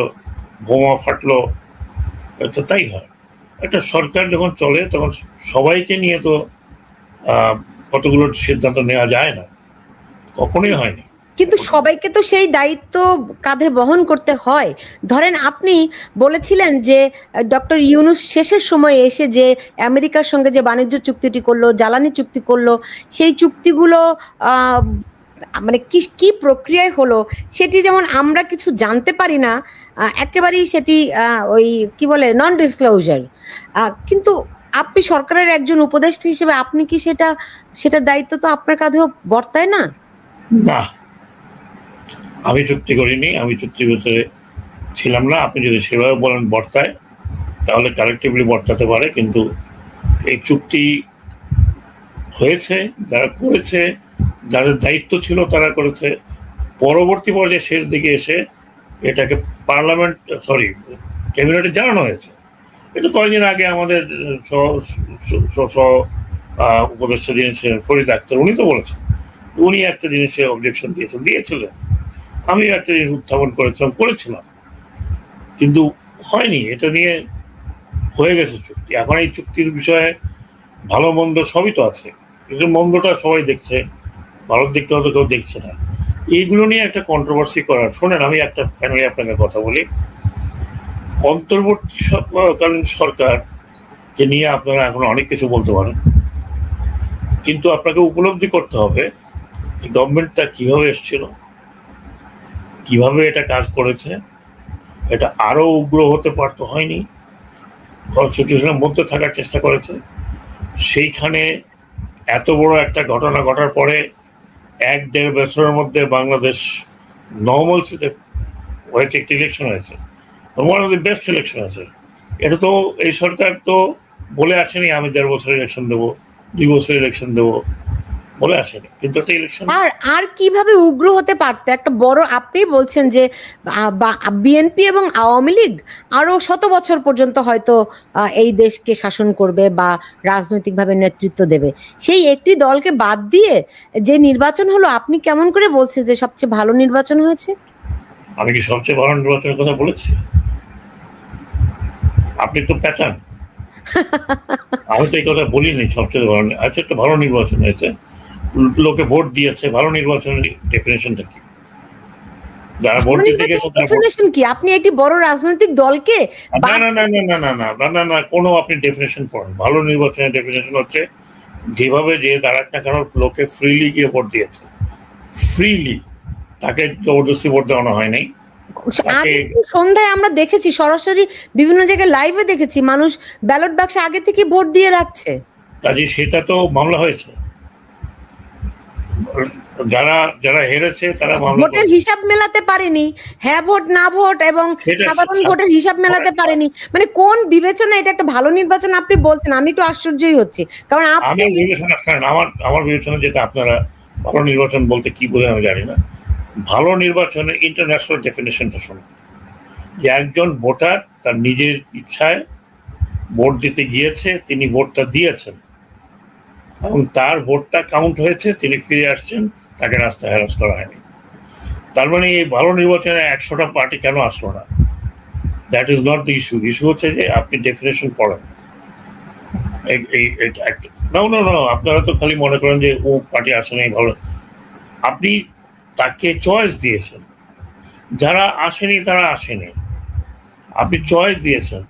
বোমা ফাটলো, তো তাই হয়। একটা সরকার যখন চলে তখন সবাইকে নিয়ে তো কতগুলো সিদ্ধান্ত নেওয়া যায় না, কখনোই হয়নি। কিন্তু সবাইকে তো সেই দায়িত্ব কাঁধে বহন করতে হয়। ধরেন, আপনি বলেছিলেন যে ডক্টর ইউনূস শেষের সময়ে এসে যে আমেরিকার সঙ্গে যে বাণিজ্য চুক্তিটি করলো, জ্বালানি চুক্তি করলো, সেই চুক্তিগুলো আহ, মানে কি কি প্রক্রিয়ায় হলো সেটি যেমন আমরা কিছু জানতে পারি না, একেবারেই সেটি ওই কি বলে নন ডিসক্লোজার। কিন্তু আপনি সরকারের একজন উপদেষ্টা হিসেবে আপনি কি সেটার দায়িত্ব তো আপনার কাঁধেও বর্তায় না? না, আমি চুক্তি করিনি, আমি চুক্তির ভিতরে ছিলাম না। আপনি যদি সেভাবে বলেন বর্তায়, তাহলে কালেক্টিভলি বর্তাতে পারে, কিন্তু এই চুক্তি হয়েছে, যারা করেছে, যাদের দায়িত্ব ছিল তারা করেছে। পরবর্তী পর্যায়ে শেষ দিকে এসে এটাকে পার্লামেন্ট, সরি, ক্যাবিনেটে জানানো হয়েছে। এটা কয়েকদিন আগে আমাদের উপদেষ্টা যিনি ছিলেন ফরিদ আক্তার, উনি তো বলেছেন, উনি একটা জিনিসে অবজেকশন দিয়েছিলেন। আমিও একটা জিনিস উত্থাপন করেছিলাম, কিন্তু হয়নি। এটা নিয়ে হয়ে গেছে চুক্তি। এখন এই চুক্তির বিষয়ে ভালো মন্দ সবই তো আছে, কিন্তু মন্দটা সবাই দেখছে, ভালোর দিকটা হয়তো কেউ দেখছে না। এইগুলো নিয়ে একটা কন্ট্রোভার্সি করার, শোনেন আমি একটা ফাইনালি আপনাকে কথা বলি। অন্তর্বর্তীকালীন সরকারকে নিয়ে আপনারা এখন অনেক কিছু বলতে পারেন, কিন্তু আপনাকে উপলব্ধি করতে হবে এই গভর্নমেন্টটা কিভাবে এসেছিল, কিভাবে এটা কাজ করেছে। এটা আরো উগ্র হতে পারতো, হয়নি, কনস্টিটিউশনের মধ্যে থাকার চেষ্টা করেছে। সেইখানে এত বড় একটা ঘটনা ঘটার পরে 1-1.5 বছরের মধ্যে বাংলাদেশ নর্মালসিতে হয়েছে, একটি ইলেকশন হয়েছে, one of the best election আছে। এটা তো এই সরকার তো বলে আসেনি আমি 1.5 বছর ইলেকশন দেবো, 2 বছর ইলেকশন দেবো। বলে আসেনি, কিন্তু একটা ইলেকশন। আর আর কিভাবে উগ্র হতে পারতো একটা বড়, আপনি বলছেন যে বিএনপি এবং আওয়ামী লীগ আরো 100 বছর পর্যন্ত হয়তো এই দেশকে শাসন করবে বা রাজনৈতিকভাবে নেতৃত্ব দেবে, সেই একটি দলকে বাদ দিয়ে যে নির্বাচন হলো, আপনি কেমন করে বলছেন যে সবচেয়ে ভালো নির্বাচন হয়েছে? আমি কি সবচেয়ে ভালো নির্বাচনের কথা বলেছি? আপনি তো পেঁচান। আমি তো এই কথা বলিনি সবচেয়ে ভালো। আচ্ছা, একটা ভালো নির্বাচন হয়েছে, লোকে ভোট দিয়েছে, ভালো নির্বাচনের ডেফিনেশনটা কি? যারা ভোট দিতে গেছে তারা ভোট। ডেফিনেশন কি? আপনি একটি বড় রাজনৈতিক দলকে না না না না না না না না না না, কোনো আপনি ডেফিনেশন পড়েন। ভালো নির্বাচনের ডেফিনেশন হচ্ছে যেভাবে যে দাঁড়াক না কেন লোকে ফ্রিলি গিয়ে ভোট দিয়েছে, ফ্রিলি, তাকে জবরদস্তি ভোট দেওয়ানো হয় নাই। আগে সন্ধ্যায় আমরা দেখেছি, সরাসরি বিভিন্ন জায়গায় লাইভে দেখেছি, মানুষ ব্যালট বাক্সে আগে থেকে ভোট দিয়ে রাখছে। কাজে সেটা তো মামলা হয়েছে, যারা যারা হেরেছে তারা মামলা ভোটের হিসাব মেলাতে পারেনি, হ্যাঁ ভোট না ভোট এবং সাধারণ ভোটের হিসাব মেলাতে পারেনি, মানে কোন বিবেচনা এটা একটা ভালো নির্বাচন আপনি বলছেন? আমি একটু আশ্চর্যই হচ্ছি, কারণ আপনি আমার বিবেচনা, আমার বিবেচনা যেটা, আপনারা ভালো নির্বাচন বলতে কি বোঝেন আমি জানি না। ভালো নির্বাচনের ইন্টারন্যাশনাল ডেফিনেশনটা শুনুন, যে একজন ভোটার তার নিজের ইচ্ছায় ভোট দিতে গিয়েছে, তিনি ভোটটা দিয়েছেন এবং তার ভোটটা কাউন্ট হয়েছে, তিনি ফিরে আসছেন, তাকে রাস্তায় হ্যারাস করা হয়নি। তার মানে এই ভালো নির্বাচনে 100টা পার্টি কেন আসলো না? That is not the issue. Issue হচ্ছে যে আপনি ডেফিনেশন পড়েন। না না না, আপনারা তো খালি মনে করেন যে ও পার্টি আসে নাই ভালো। আপনি তাকে চয়েস দিয়েছেন, যারা আসেনি তারা আসেনি, আপনি চয়েস দিয়েছেন।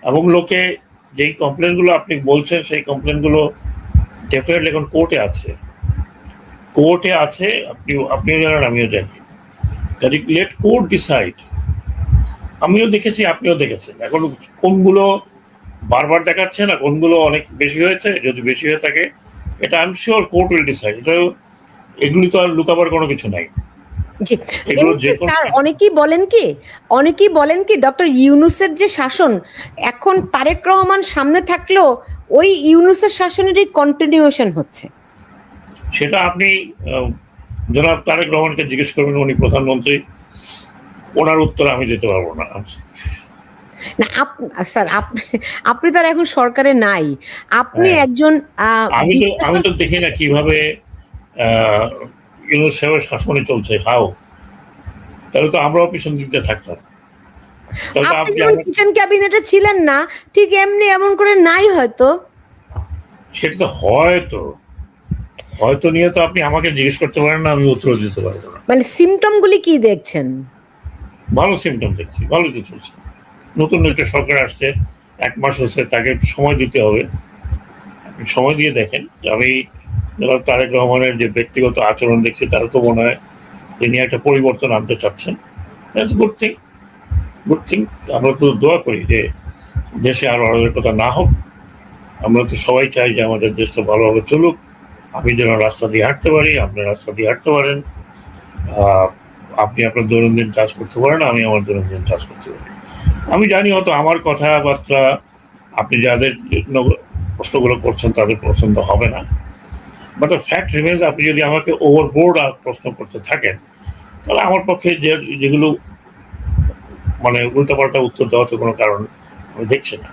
এবং লোকে যেই কমপ্লেনগুলো আপনি বলছেন সেই কমপ্লেনগুলো ডেফিনেটলি এখন কোর্টে আছে, কোর্টে আছে। আপনিও জানেন, আমিও জানি। কাজে লেট কোর্ট ডিসাইড। আমিও দেখেছি, আপনিও দেখেছেন। এখন কোনগুলো বারবার দেখাচ্ছে না, কোনগুলো অনেক বেশি হয়েছে, যদি বেশি হয়ে থাকে এটা I am sure court will decide. এটা এগুলি তো আর লুকাবার কোনো কিছু নাই। জি, এগুলো যে স্যার অনেকেই বলেন কি ডক্টর ইউনূসের যে শাসন, এখন তারেক রহমান সামনে থাকলেও ওই ইউনূসের শাসনেরই কন্টিনিউশন হচ্ছে। সেটা আপনি জনাব তারেক রহমানকে জিজ্ঞেস করবেন, উনি প্রধানমন্ত্রী, ওনার উত্তর আমি দিতে পারবো না। না স্যার, আপনি তো আর এখন সরকারে নাই, আপনি একজন আমি তো দেখি না কিভাবে ইউনূস সাহেবের শাসনে চলছে, হাও। তাহলে তো আমরাও পিছন দিকে থাকতাম। আপনি যেমন কিচেন ক্যাবিনেটে ছিলেন না, ঠিক এমনি এমন করে নাই হয়তো। সেটা তো হয়তো নিয়ে তো আপনি আমাকে জিজ্ঞেস করতে পারেন না, আমি উত্তর দিতে পারবো না। মানে সিমটমগুলি কি দেখছেন? ভালো সিমটম দেখছি, ভালোই তো চলছে। নতুন একটা সরকার আসছে, 1 মাস হচ্ছে, তাকে সময় দিতে হবে। আপনি সময় দিয়ে দেখেন। আমি জনাব তারেক রহমানের যে ব্যক্তিগত আচরণ দেখছি, তার তো মনে হয় তিনি একটা পরিবর্তন আনতে চাচ্ছেন। That's good thing, good thing. আমরা তো দোয়া করি যে দেশে আরো অরাজকতা না হোক। আমরা তো সবাই চাই যে আমাদের দেশটা ভালোভাবে চলুক। আমি যেন রাস্তা দিয়ে হাঁটতে পারি, আপনি রাস্তা দিয়ে হাঁটতে পারেন, আপনি আপনার দৈনন্দিন কাজ করতে পারেন, আমি আমার দৈনন্দিন কাজ করতে পারি। আমি জানি হয়তো আমার কথাবার্তা আপনি যাদের প্রশ্নগুলো করছেন তাদের পছন্দ হবে না, বাট দ্য ফ্যাক্ট রিমেন্স, আপনি যদি আমাকে ওভারবোর্ড প্রশ্ন করতে থাকেন, তাহলে আমার পক্ষে যেগুলো মানে উল্টাপাল্টা উত্তর দেওয়াতে কোনো কারণ আমি দেখছি না।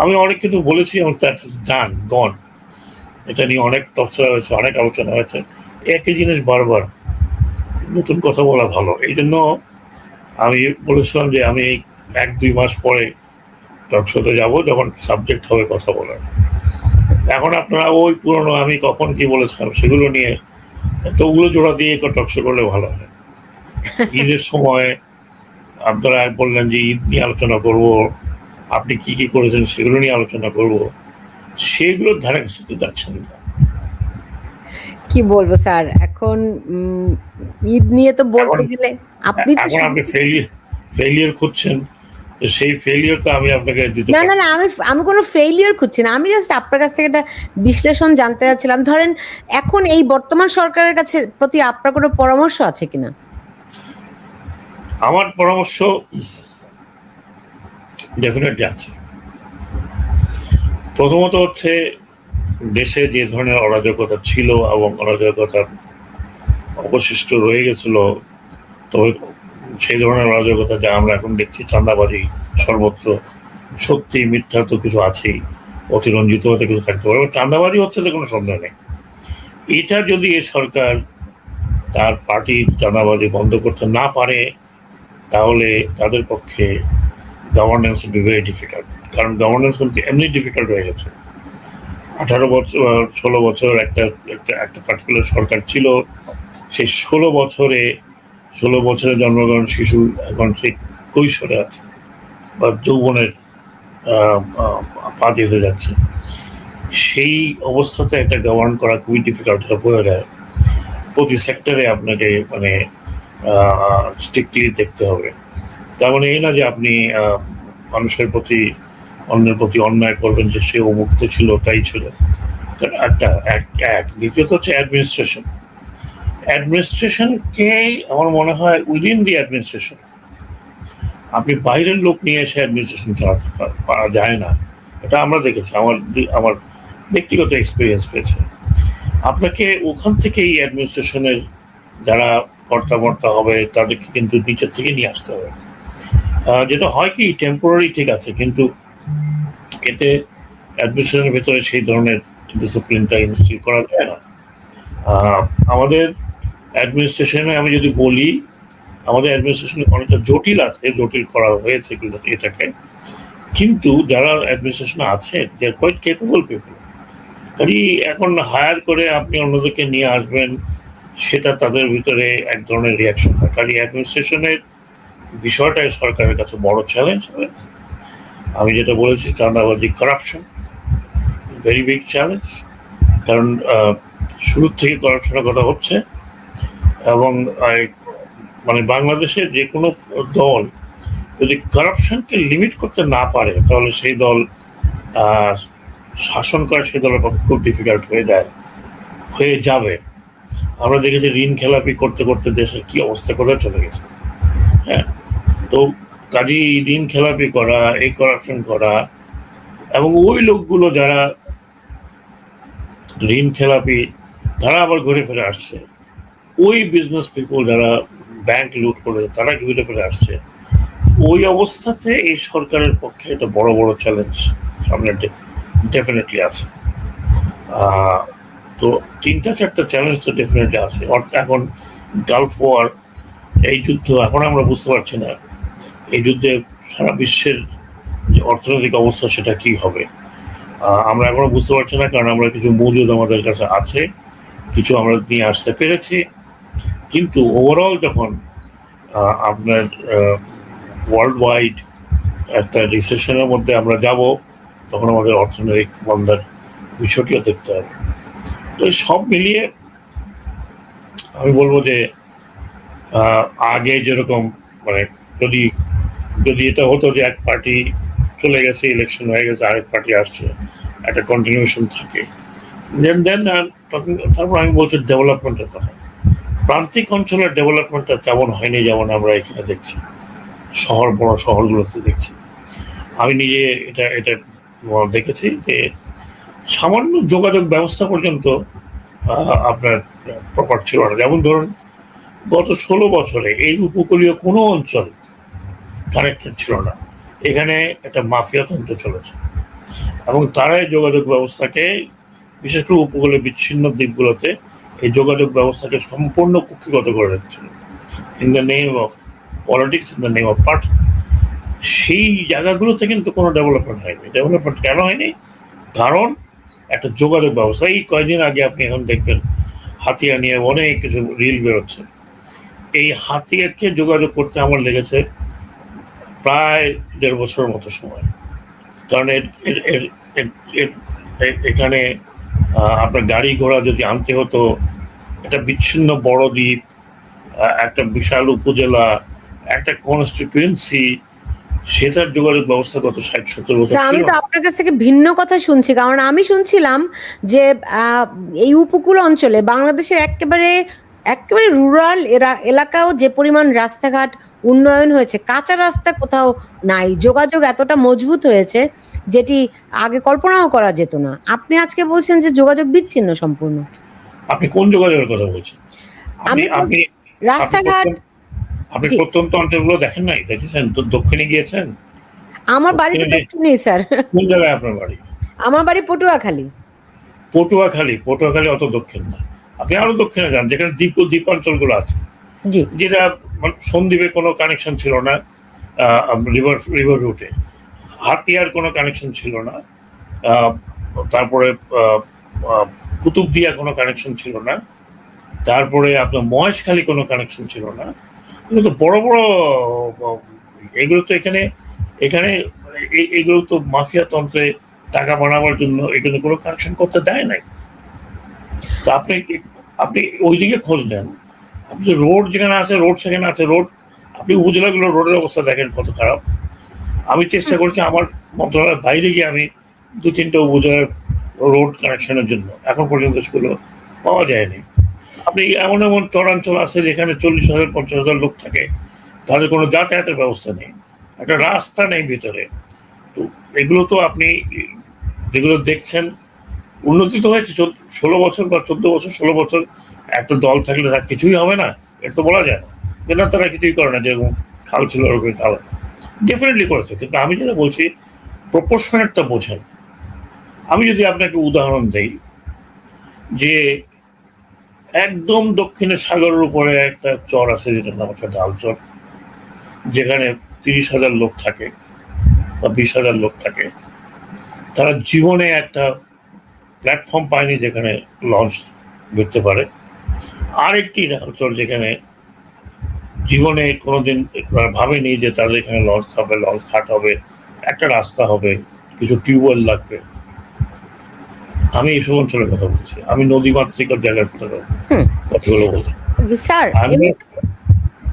আমি অনেক কিছু বলেছি এবং দ্যাট ইজ ডান, গন। এটা নিয়ে অনেক তফসিল হয়েছে, অনেক আলোচনা হয়েছে। একই জিনিস বারবার, নতুন কথা বলা ভালো। এই জন্য আমি বলেছিলাম যে আমি 1-2 মাস পরে টকশোতে যাবো, যখন সাবজেক্ট হবে কথা বলার। এখন আপনারা ওই পুরনো আমি কখন কি বলেছিলাম সেগুলো নিয়ে এতগুলো জোড়া দিয়ে টকশো করলে ভালো হয়। ঈদের সময় আপনারা বললেন যে ঈদ নিয়ে আলোচনা করব, আপনি কি কি করেছেন সেগুলো নিয়ে আলোচনা করব, সেগুলোর ধারে কাছে তো যাচ্ছেন না। কি বলবো স্যার, এখন ঈদ নিয়ে তো বলতে গেলে আপনি ফেলিয়ার খুঁজছেন, সেই ফেলিয়ার তো আমি আপনাকে দিতে না না না, আমি কোনো ফেইলিয়ার খুঁজছি না। আমি জাস্ট আপনার কাছ থেকে একটা বিশ্লেষণ জানতে চাচ্ছিলাম। ধরেন এখন এই বর্তমান সরকারের কাছে প্রতি আপনার কোনো পরামর্শ আছে কিনা? আমার পরামর্শ ডেফিনেটলি আছে। প্রথমত হচ্ছে দেশে যে ধরনের অরাজকতা ছিল এবং অরাজকতার অবশিষ্ট রয়ে গেছিল, তবে সেই ধরনের অরাজকতা যা আমরা এখন দেখছি, চাঁদাবাজি সর্বত্র, সত্যি মিথ্যা তো কিছু আছেই, অতিরঞ্জিত হতে কিছু থাকতে পারে, চাঁদাবাজি হচ্ছে তো কোনো সন্দেহ নেই। এটা যদি এ সরকার তার পার্টির চাঁদাবাজি বন্ধ করতে না পারে, তাহলে তাদের পক্ষে গভর্নেন্স বি ভেরি ডিফিকাল্ট। কারণ গভর্নেন্স কিন্তু এমনি ডিফিকাল্ট হয়ে গেছে। 18 বছর 16 বছর একটা একটা একটা পার্টিকুলার সরকার ছিল, সেই 16 বছরে জন্মগ্রহণ শিশু এখন সেই কৈশোরে আছে বা যৌবনের পা দিতে যাচ্ছে। সেই অবস্থাতে একটা গভর্ন করা খুবই ডিফিকাল্ট, এটা বোঝা যায়। প্রতি সেক্টরে আপনাকে মানে স্ট্রিক্টলি দেখতে হবে। তার মানে এই না যে আপনি মানুষের প্রতি, অন্যের প্রতি অন্যায় করবেন যে সে অমুক্ত ছিল তাই ছিল। দ্বিতীয়ত হচ্ছে অ্যাডমিনিস্ট্রেশনকে আমার মনে হয় উইদিন দি অ্যাডমিনিস্ট্রেশন, আপনি বাইরের লোক নিয়ে এসে অ্যাডমিনিস্ট্রেশন চালাতে পারা যায় না। এটা আমরা দেখেছি, আমার ব্যক্তিগত এক্সপিরিয়েন্স হয়েছে। আপনাকে ওখান থেকেই অ্যাডমিনিস্ট্রেশনের যারা কর্তাবর্তা হবে তাদেরকে কিন্তু নিচের থেকে নিয়ে আসতে হবে। যেটা হয় কি, টেম্পোরারি ঠিক আছে, কিন্তু এতে অ্যাডমিনিস্ট্রেশনের ভেতরে সেই ধরনের ডিসিপ্লিনটা ইনস্টিল করা যায় না। আমাদের অ্যাডমিনিস্ট্রেশনে আমি যদি বলি, আমাদের অ্যাডমিনিস্ট্রেশনে অনেকটা জটিল আছে, জটিল করা হয়েছে এটাকে, কিন্তু যারা অ্যাডমিনিস্ট্রেশনে আছে দে আর কোয়াইট কেপেবল পিপল। কাজেই এখন হায়ার করে আপনি অন্যদেরকে নিয়ে আসবেন, সেটা তাদের ভিতরে এক ধরনের রিয়াকশন হয়। কাজেই অ্যাডমিনিস্ট্রেশনের বিষয়টাই সরকারের কাছে বড় চ্যালেঞ্জ হবে। আমি যেটা বলেছি, চাঁদাবাজি, করাপশন, ভেরি বিগ চ্যালেঞ্জ। কারণ শুরুর থেকে করাপশনের কথা হচ্ছে, এবং মানে বাংলাদেশের যে কোনো দল যদি করাপশনকে লিমিট করতে না পারে, তাহলে সেই দল শাসন করা সেই দলের পক্ষে খুব ডিফিকাল্ট হয়ে যাবে। আমরা দেখেছি ঋণ খেলাপি করতে করতে দেশের কি অবস্থা করে চলে গেছে। হ্যাঁ, তো কাজী ঋণ খেলাপি করা, এই করাপশন করা, এবং ওই লোকগুলো যারা ঋণ খেলাপি তারা আবার ঘুরে ফিরে আসছে, ওই বিজনেস পিপল যারা ব্যাংক লুট করে তারা ঘুরে ফিরে আসছে। ওই অবস্থাতে এই সরকারের পক্ষে এটা বড় বড় চ্যালেঞ্জ সামনে ডেফিনেটলি আছে। তো 3-4টা চ্যালেঞ্জ তো ডেফিনেটলি আছে। এখন গালফ ওয়ার, এই যুদ্ধ, এখন আমরা বুঝতে পারছি না এই যুদ্ধে সারা বিশ্বের যে অর্থনৈতিক অবস্থা সেটা কি হবে। আমরা এখনো বুঝতে পারছি না, কারণ আমরা কিছু মজুদ আমাদের কাছে আছে, কিছু আমরা নিয়ে আসতে পেরেছি, কিন্তু ওভারঅল যখন আপনার ওয়ার্ল্ড ওয়াইড একটা রিসেশনের মধ্যে আমরা যাব, তখন আমাদের অর্থনৈতিক মন্দার বিষয়টিও দেখতে হবে। তো সব মিলিয়ে আমি বলবো যে আগে যেরকম মানে যদি এটা হতো যে এক পার্টি চলে গেছে, ইলেকশন হয়ে গেছে, আরেক পার্টি আসছে, একটা কন্টিনিউশন থাকে, দেন তারপর আমি বলছি ডেভেলপমেন্টের কথা। প্রান্তিক অঞ্চলের ডেভেলপমেন্টটা তেমন হয়নি যেমন আমরা এখানে দেখছি, বড় শহরগুলোতে দেখছি। আমি নিজে এটা দেখেছি যে সামান্য যোগাযোগ ব্যবস্থা পর্যন্ত আপনার প্রপার ছিল না। যেমন ধরুন, গত 16 বছরে এই উপকূলীয় কোনো অঞ্চল কানেক্টেড ছিল না। এখানে একটা মাফিয়া তন্ত্র চলেছে, এবং তারাই যোগাযোগ ব্যবস্থাকে, বিশেষ করে উপকূলের বিচ্ছিন্ন দ্বীপগুলোতে এই যোগাযোগ ব্যবস্থাকে সম্পূর্ণ কুক্ষিগত করে রেখেছিল, in the name of politics, in the name off party. সেই জায়গাগুলোতে কিন্তু কোনো ডেভেলপমেন্ট হয়নি। ডেভেলপমেন্ট কেন হয়নি? কারণ একটা যোগাযোগ ব্যবস্থা। এই কয়েকদিন আগে আপনি এখন দেখবেন হাতিয়া নিয়ে অনেক কিছু রিল বেরোচ্ছে। এই হাতিয়াকে যোগাযোগ করতে আমার লেগেছে প্রায় 1.5 বছরের মতো সময়। কারণ এখানে আপনার গাড়ি ঘোড়া যদি আনতে হতো, একটা বিচ্ছিন্ন বড় দ্বীপ, একটা বিশাল উপজেলা, একটা কনস্টিটুয়েন্সি, সেটার যোগাযোগ ব্যবস্থা গত 60-70 বছর ছিল। আমি তো আপনার কাছ থেকে ভিন্ন কথা শুনছি, কারণ আমি শুনছিলাম যে এই উপকূল অঞ্চলে বাংলাদেশের একেবারে রুরাল এলাকাও যে পরিমাণ রাস্তাঘাট উন্নয়ন হয়েছে, কাঁচা রাস্তা কোথাও নাই, যোগাযোগ এতটা মজবুত হয়েছে যেটি আগে কল্পনাও করা যেত না। আপনি আজকে বলছেন যে যোগাযোগ বিচ্ছিন্ন সম্পূর্ণ। আপনি কোন যোগাযোগের কথা বলছেন? আমি আপনি আপনি রাস্তাঘাট, আপনি জি, প্রত্যন্ত অঞ্চলগুলো দেখেন নাই? দেখেছেন? দক্ষিণে গিয়েছেন? আমার বাড়ি তো দক্ষিণে দক্ষিণেই স্যার। কোন জায়গায় আপনার বাড়ি? আমার বাড়ি পটুয়াখালী। পটুয়াখালী অত দক্ষিণ না। আপনি আরো দক্ষিণে যান, যেখানে দ্বীপাঞ্চলগুলো আছে, জি, যেটা সন্দ্বীপে কোনো কানেকশন ছিল না, রিভার রুটে হাতিয়ার কোনো কানেকশন ছিল না, তারপরে কুতুবদিয়া কোনো কানেকশন ছিল না, তারপরে আপনার মহেশখালী কোনো কানেকশন ছিল না। এগুলো তো বড় বড় এগুলো তো এখানে এখানে এগুলো তো মাফিয়া তন্ত্রে টাকা বানাবার জন্য এখানে কোনো কানেকশন করতে দেয় নাই। তো আপনি আপনি ওইদিকে খোঁজ নেন। আপনি রোড যেখানে আছে, রোড সেখানে আছে, রোড আপনি উপজেলাগুলো রোডের অবস্থা দেখেন কত খারাপ। আমি চেষ্টা করছি আমার মন্ত্রণালয়ের বাইরে গিয়ে আমি 2-3টা উপজেলার রোড কানেকশনের জন্য, এখন পর্যন্ত সেগুলো পাওয়া যায়নি। আপনি এমন এমন চরাঞ্চল আছে যেখানে 40,000-50,000 লোক থাকে, তাদের কোনো যাতায়াতের ব্যবস্থা নেই, একটা রাস্তা নেই ভিতরে। তো এগুলো তো আপনি যেগুলো দেখছেন উন্নতি তো হয়েছে 16 বছর বা 14 বছর, 16 বছর একটা দল থাকলে তার কিছুই হবে না, এটা তো বলা যায় না যে না তারা কিছুই করে না, যেরকম খাল ছিল ওরকম খাল ডেফিনেটলি করেছে। কিন্তু আমি যেটা বলছি প্রপোর্শনেটটা বোঝেন। আমি যদি আপনাকে উদাহরণ দেই যে একদম দক্ষিণে সাগরের উপরে একটা চর আছে যেটার নাম হচ্ছে ডালচর, যেখানে 30,000 লোক থাকে বা 20,000 লোক থাকে, তারা জীবনে একটা প্ল্যাটফর্ম পায়নি যেখানে লঞ্চ ঘুরতে পারে। আরেকটি ডালচর যেখানে জীবনে কোনোদিন ভাবেনি যে তাদের এখানে লঞ্চ হবে, লঞ্চ ঘাট হবে, একটা রাস্তা হবে, কিছু টিউবওয়েল লাগবে। আমি এইসব অঞ্চলের কথা বলছি, আমি নদীমাতৃক জায়গার কথাগুলো বলছি। স্যার আমি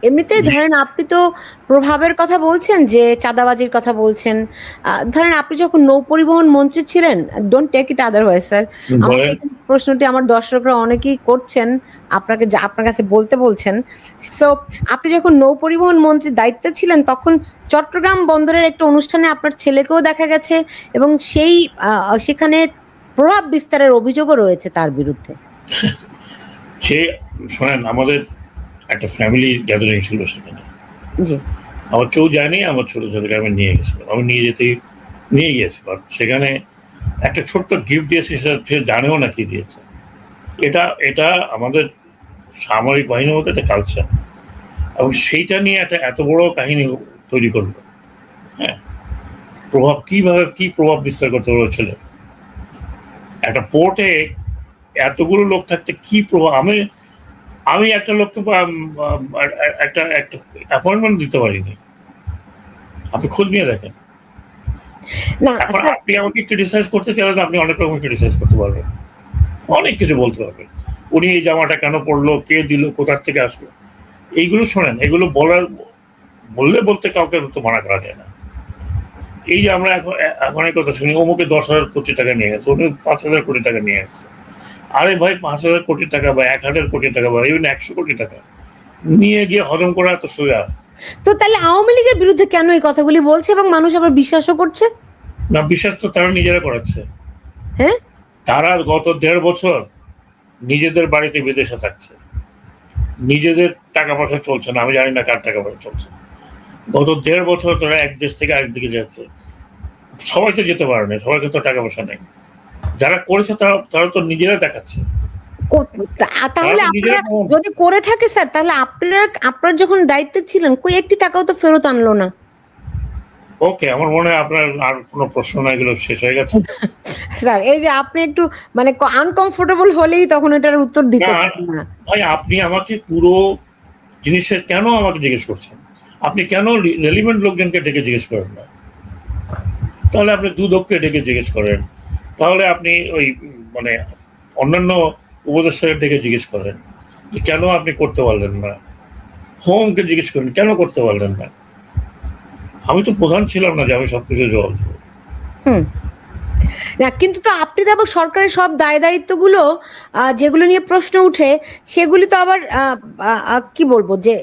এমনিতেই ধরেন আপনি তো প্রভাবের কথা বলছেন, যে চাঁদাবাজির কথা বলছেন। ধরেন আপনি যখন নৌ পরিবহন মন্ত্রী ছিলেন, don't take it otherwise sir, আমাকে বলেন। এই প্রশ্নটি আমার দর্শকরা অনেকেই করছেন, আপনাকে আপনার কাছে বলতে বলছেন। সো আপনি যখন নৌ পরিবহন মন্ত্রীর দায়িত্বে ছিলেন, তখন চট্টগ্রাম বন্দরের একটা অনুষ্ঠানে আপনার ছেলেকেও দেখা গেছে, এবং সেখানে প্রভাব বিস্তারের অভিযোগও রয়েছে তার বিরুদ্ধে। সে শোনেন, আমাদের একটা ফ্যামিলি গ্যাদারিং ছিল সেখানে, জি, আমার কেউ যায়নি, আমার ছোট ছোটকে আমি নিয়ে গেছিলাম, আমি নিয়ে গিয়েছিলাম সেখানে। একটা ছোট্ট গিফট দিয়েছে, সেটা সে জানেও না কি দিয়েছে। এটা এটা আমাদের সামরিক বাহিনীর মধ্যে একটা কালচার, এবং সেইটা নিয়ে একটা এত বড় কাহিনী তৈরি করলো। হ্যাঁ, কি প্রভাব বিস্তার করতে পারলো ছেলে একটা পোর্টে, এতগুলো লোক থাকতে কি প্রভাব। আমি একটা লোককে একটা একটা অ্যাপয়েন্টমেন্ট দিতে পারিনি, আপনি খোঁজ নিয়ে দেখেন। না এখন স্যার, আপনি আমাকে ক্রিটিসাইজ করতে চাইলে আপনি অনেক রকম ক্রিটিসাইজ করতে পারবেন, অনেক কিছু বলতে পারবেন। উনি এই জামাটা কেন পড়লো, কে দিল, কোথার থেকে আসলো, এইগুলো শোনেন। এগুলো বলতে কাউকে তো মানা করা যায় না। এই যে আমরা এখন এই কথা শুনি, অমুকে 10,000 কোটি টাকা নিয়ে গেছে, উনি 5,000 কোটি টাকা নিয়ে গেছে। আরে ভাই, 5,000 কোটি টাকা বা 1,000 কোটি টাকা বা ইভেন 100 কোটি টাকা নিয়ে গিয়ে হজম করা এত সোজা তো তাহলে আওয়ামী লীগের বিরুদ্ধে কেন এই কথাগুলি বলছে, এবং মানুষ আবার বিশ্বাসও করছে? না? বিশ্বাস তো তারা নিজেরা করাচ্ছে। হ্যাঁ, তারা গত 1.5 বছর নিজেদের বাড়িতে বিদেশে থাকছে, নিজেদের টাকা পয়সা চলছে না, আমি জানি না কার টাকা পয়সা চলছে। গত 1.5 বছর তারা এক দেশ থেকে আরেক দিকে যাচ্ছে। সবাই তো যেতে পারে না, সবাইকে তো টাকা পয়সা নেই। যারা করেছে তারা তো নিজেরা দেখাচ্ছে। তাহলে আপনারা যদি করে থাকে স্যার, তাহলে আপনারা যখন দায়িত্বে ছিলেন, কই একটি টাকাও তো ফেরত আনলো না। ওকে, আমার মনে হয় আপনার আর কোনো প্রশ্ন না, এগুলো শেষ হয়ে গেছে। স্যার এই যে আপনি একটু মানে আনকমফোর্টেবল হলেই তখন এটার উত্তর দিতে চান না। ভাই, আপনি আমাকে পুরো জিনিসের কেন আমাকে জিজ্ঞেস করছেন? আপনি কেন রেলিভেন্ট লোকজনকে ডেকে জিজ্ঞেস করেন না? তাহলে আপনি দুদককে ডেকে জিজ্ঞেস করেন, তাহলে আপনি ওই মানে অন্যান্য উপদেষ্টাকে ডেকে জিজ্ঞেস করেন যে কেন আপনি করতে পারলেন না। হোমকে জিজ্ঞেস করেন কেন করতে পারলেন না। আমি তো প্রধান ছিলাম না যে আমি সবকিছু জবাব দেবো। হুম, না কিন্তু তো আপনি তো আবার সরকারের সব দায় দায়িত্বগুলো যেগুলো নিয়ে প্রশ্ন উঠে, সেগুলি তো আবার কি বলবো, যে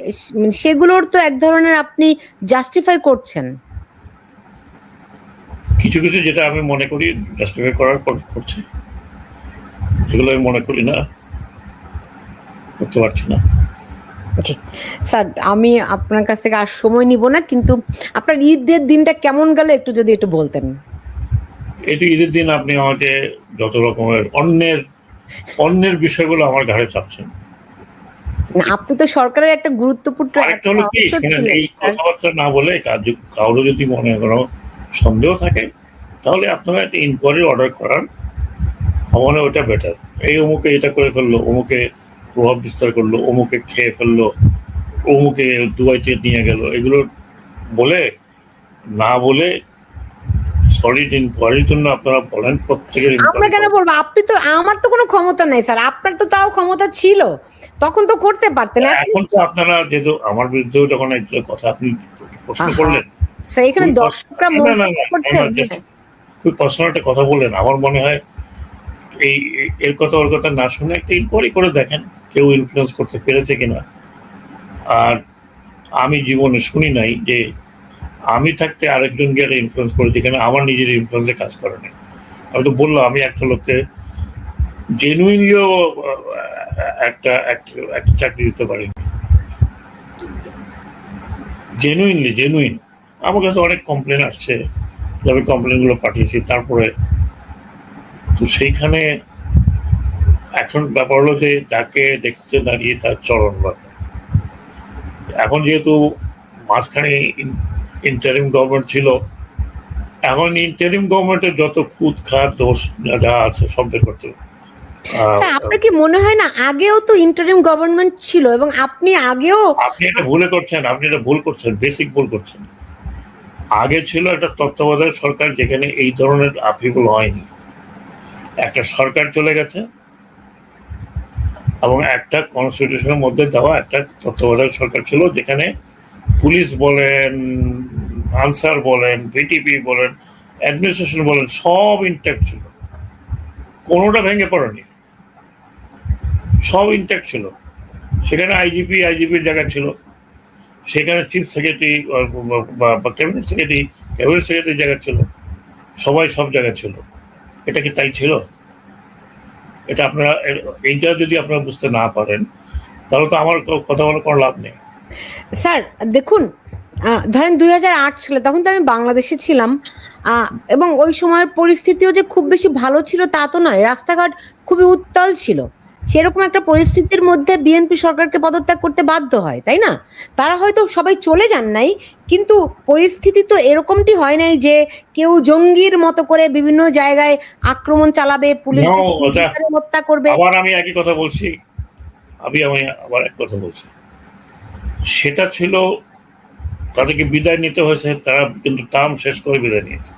সেগুলোর তো এক ধরনের আপনি জাস্টিফাই করছেন। কিছু কিছু যেটা আমি মনে করি জাস্টিফাই করার পর করছে, যেগুলো আমি মনে করি না, করতে পারছি না। জি স্যার, আমি আপনার কাছ থেকে আর সময় নিব না, কিন্তু আপনার ঈদের দিনটা কেমন গেল একটু যদি একটু বলতেন। এটি ঈদের দিন আপনি আমাকে যত রকমের অন্যের বিষয়গুলো আমার ঘাড়ে চাপছেন। না, আপনি তো সরকারের একটা গুরুত্বপূর্ণ আরেকটা হলো কি, অংশ শোনেন, ছিলেন, এই স্যার। কথাবার্তা না বলে কারো যদি মনে কোনো সন্দেহ থাকে, তাহলে আপনারা একটা ইনকোয়ারি অর্ডার করার, আমার ওটা বেটার। এই অমুকে এটা করে ফেললো, অমুকে প্রভাব বিস্তার করলো, অমুকে খেয়ে ফেললো, অমুকে দুবাইতে নিয়ে গেল, এগুলো বলে না বলে সলিড ইনকোয়ারির জন্য আপনারা বলেন প্রত্যেকের আমরা ইনকোয়ারি কেন বলবো? আপনি তো, আমার তো কোনো ক্ষমতা নেই স্যার, আপনার তো তাও ক্ষমতা ছিল, তখন তো করতে পারতেন। এখন তো আপনারা যেহেতু আমার বিরুদ্ধেও যখন এগুলো কথা আপনি প্রশ্ন করলেন, স্যার এখানে দর্শকরা না না না করছেন। জাস্ট খুব পার্সোনাল একটা কথা বললেন, আমার মনে হয় এর কথা ওর কথা না শুনে একটা ইনকোয়ারি করে দেখেন কেউ ইনফ্লুয়েন্স করতে পেরেছে কিনা। আর আমি জীবনে শুনি নাই যে আমি থাকতে আরেকজনকে একটা ইনফ্লুয়েন্স করে, যেখানে আমার নিজের ইনফ্লুয়েন্সে কাজ করে না। আমি তো বললাম, আমি একটা লোককে জেনুইনলিও একটা একটা চাকরি দিতে পারিনি। জেনুইন আমার কাছে অনেক কমপ্লেন আসছে, আমি কমপ্লেনগুলো পাঠিয়েছি। তারপরে তো সেইখানে এখন ব্যাপার হলো যে যাকে দেখতে দাঁড়িয়ে তার চরণ বাঁকা। এখন যেহেতু মাঝখানে ইন্টারিম গভর্নমেন্ট ছিল, এখন ইন্টারিম গভর্নমেন্টের যত খুদ খাত দোষ যা আছে সব বের করতে হবে। স্যার আপনার কি মনে হয় না আগেও তো ইন্টারিম গভর্নমেন্ট ছিল এবং আপনি আগেও আপনি এটা ভুল করছেন, বেসিক ভুল করছেন। আগে ছিল একটা তত্ত্বাবধায়ক সরকার, যেখানে এই ধরনের আপহেবল হয়নি। একটা সরকার চলে গেছে এবং একটা কনস্টিটিউশনের মধ্যে দেওয়া একটা তত্ত্বাবধায়ক সরকার ছিল, যেখানে পুলিশ বলেন, আনসার বলেন, ভিটিপি বলেন, অ্যাডমিনিস্ট্রেশন বলেন, সব ইনট্যাক্ট ছিল, কোনোটা ভেঙে পড়েনি, সব ইনট্যাক্ট ছিল। সেখানে আইজিপির জায়গা ছিল, সেখানে চিফ সেক্রেটারি বা ক্যাবিনেট সেক্রেটারির জায়গা ছিল, সবাই সব জায়গায় ছিল। এটা কি তাই ছিল? এটা আপনারা, এইটা যদি আপনারা বুঝতে না পারেন, তাহলে তো আমার কথা বলে কোনো লাভ নেই। স্যার দেখুন, ধরেন 2008 সালে তখন তো আমি বাংলাদেশে ছিলাম, এবং ওই সময়ের পরিস্থিতিও যে খুব বেশি ভালো ছিল তা তো নয়, রাস্তাঘাট খুবই উত্তাল ছিল। সেরকম একটা পরিস্থিতির মধ্যে বিএনপি সরকারকে পদত্যাগ করতে বাধ্য হয়, তাই না? তারা হয়তো সবাই চলে যান নাই, কিন্তু পরিস্থিতি তো এরকমটি হয় নাই যে কেউ জঙ্গির মতো করে বিভিন্ন জায়গায় আক্রমণ চালাবে, পুলিশ হত্যা করবে। আবার আমি একই কথা বলছি, আমি আবার এক কথা বলছি, সেটা ছিল তাদেরকে বিদায় নিতে হয়েছে, তারা কিন্তু টার্ম শেষ করে বিদায় নিয়েছে।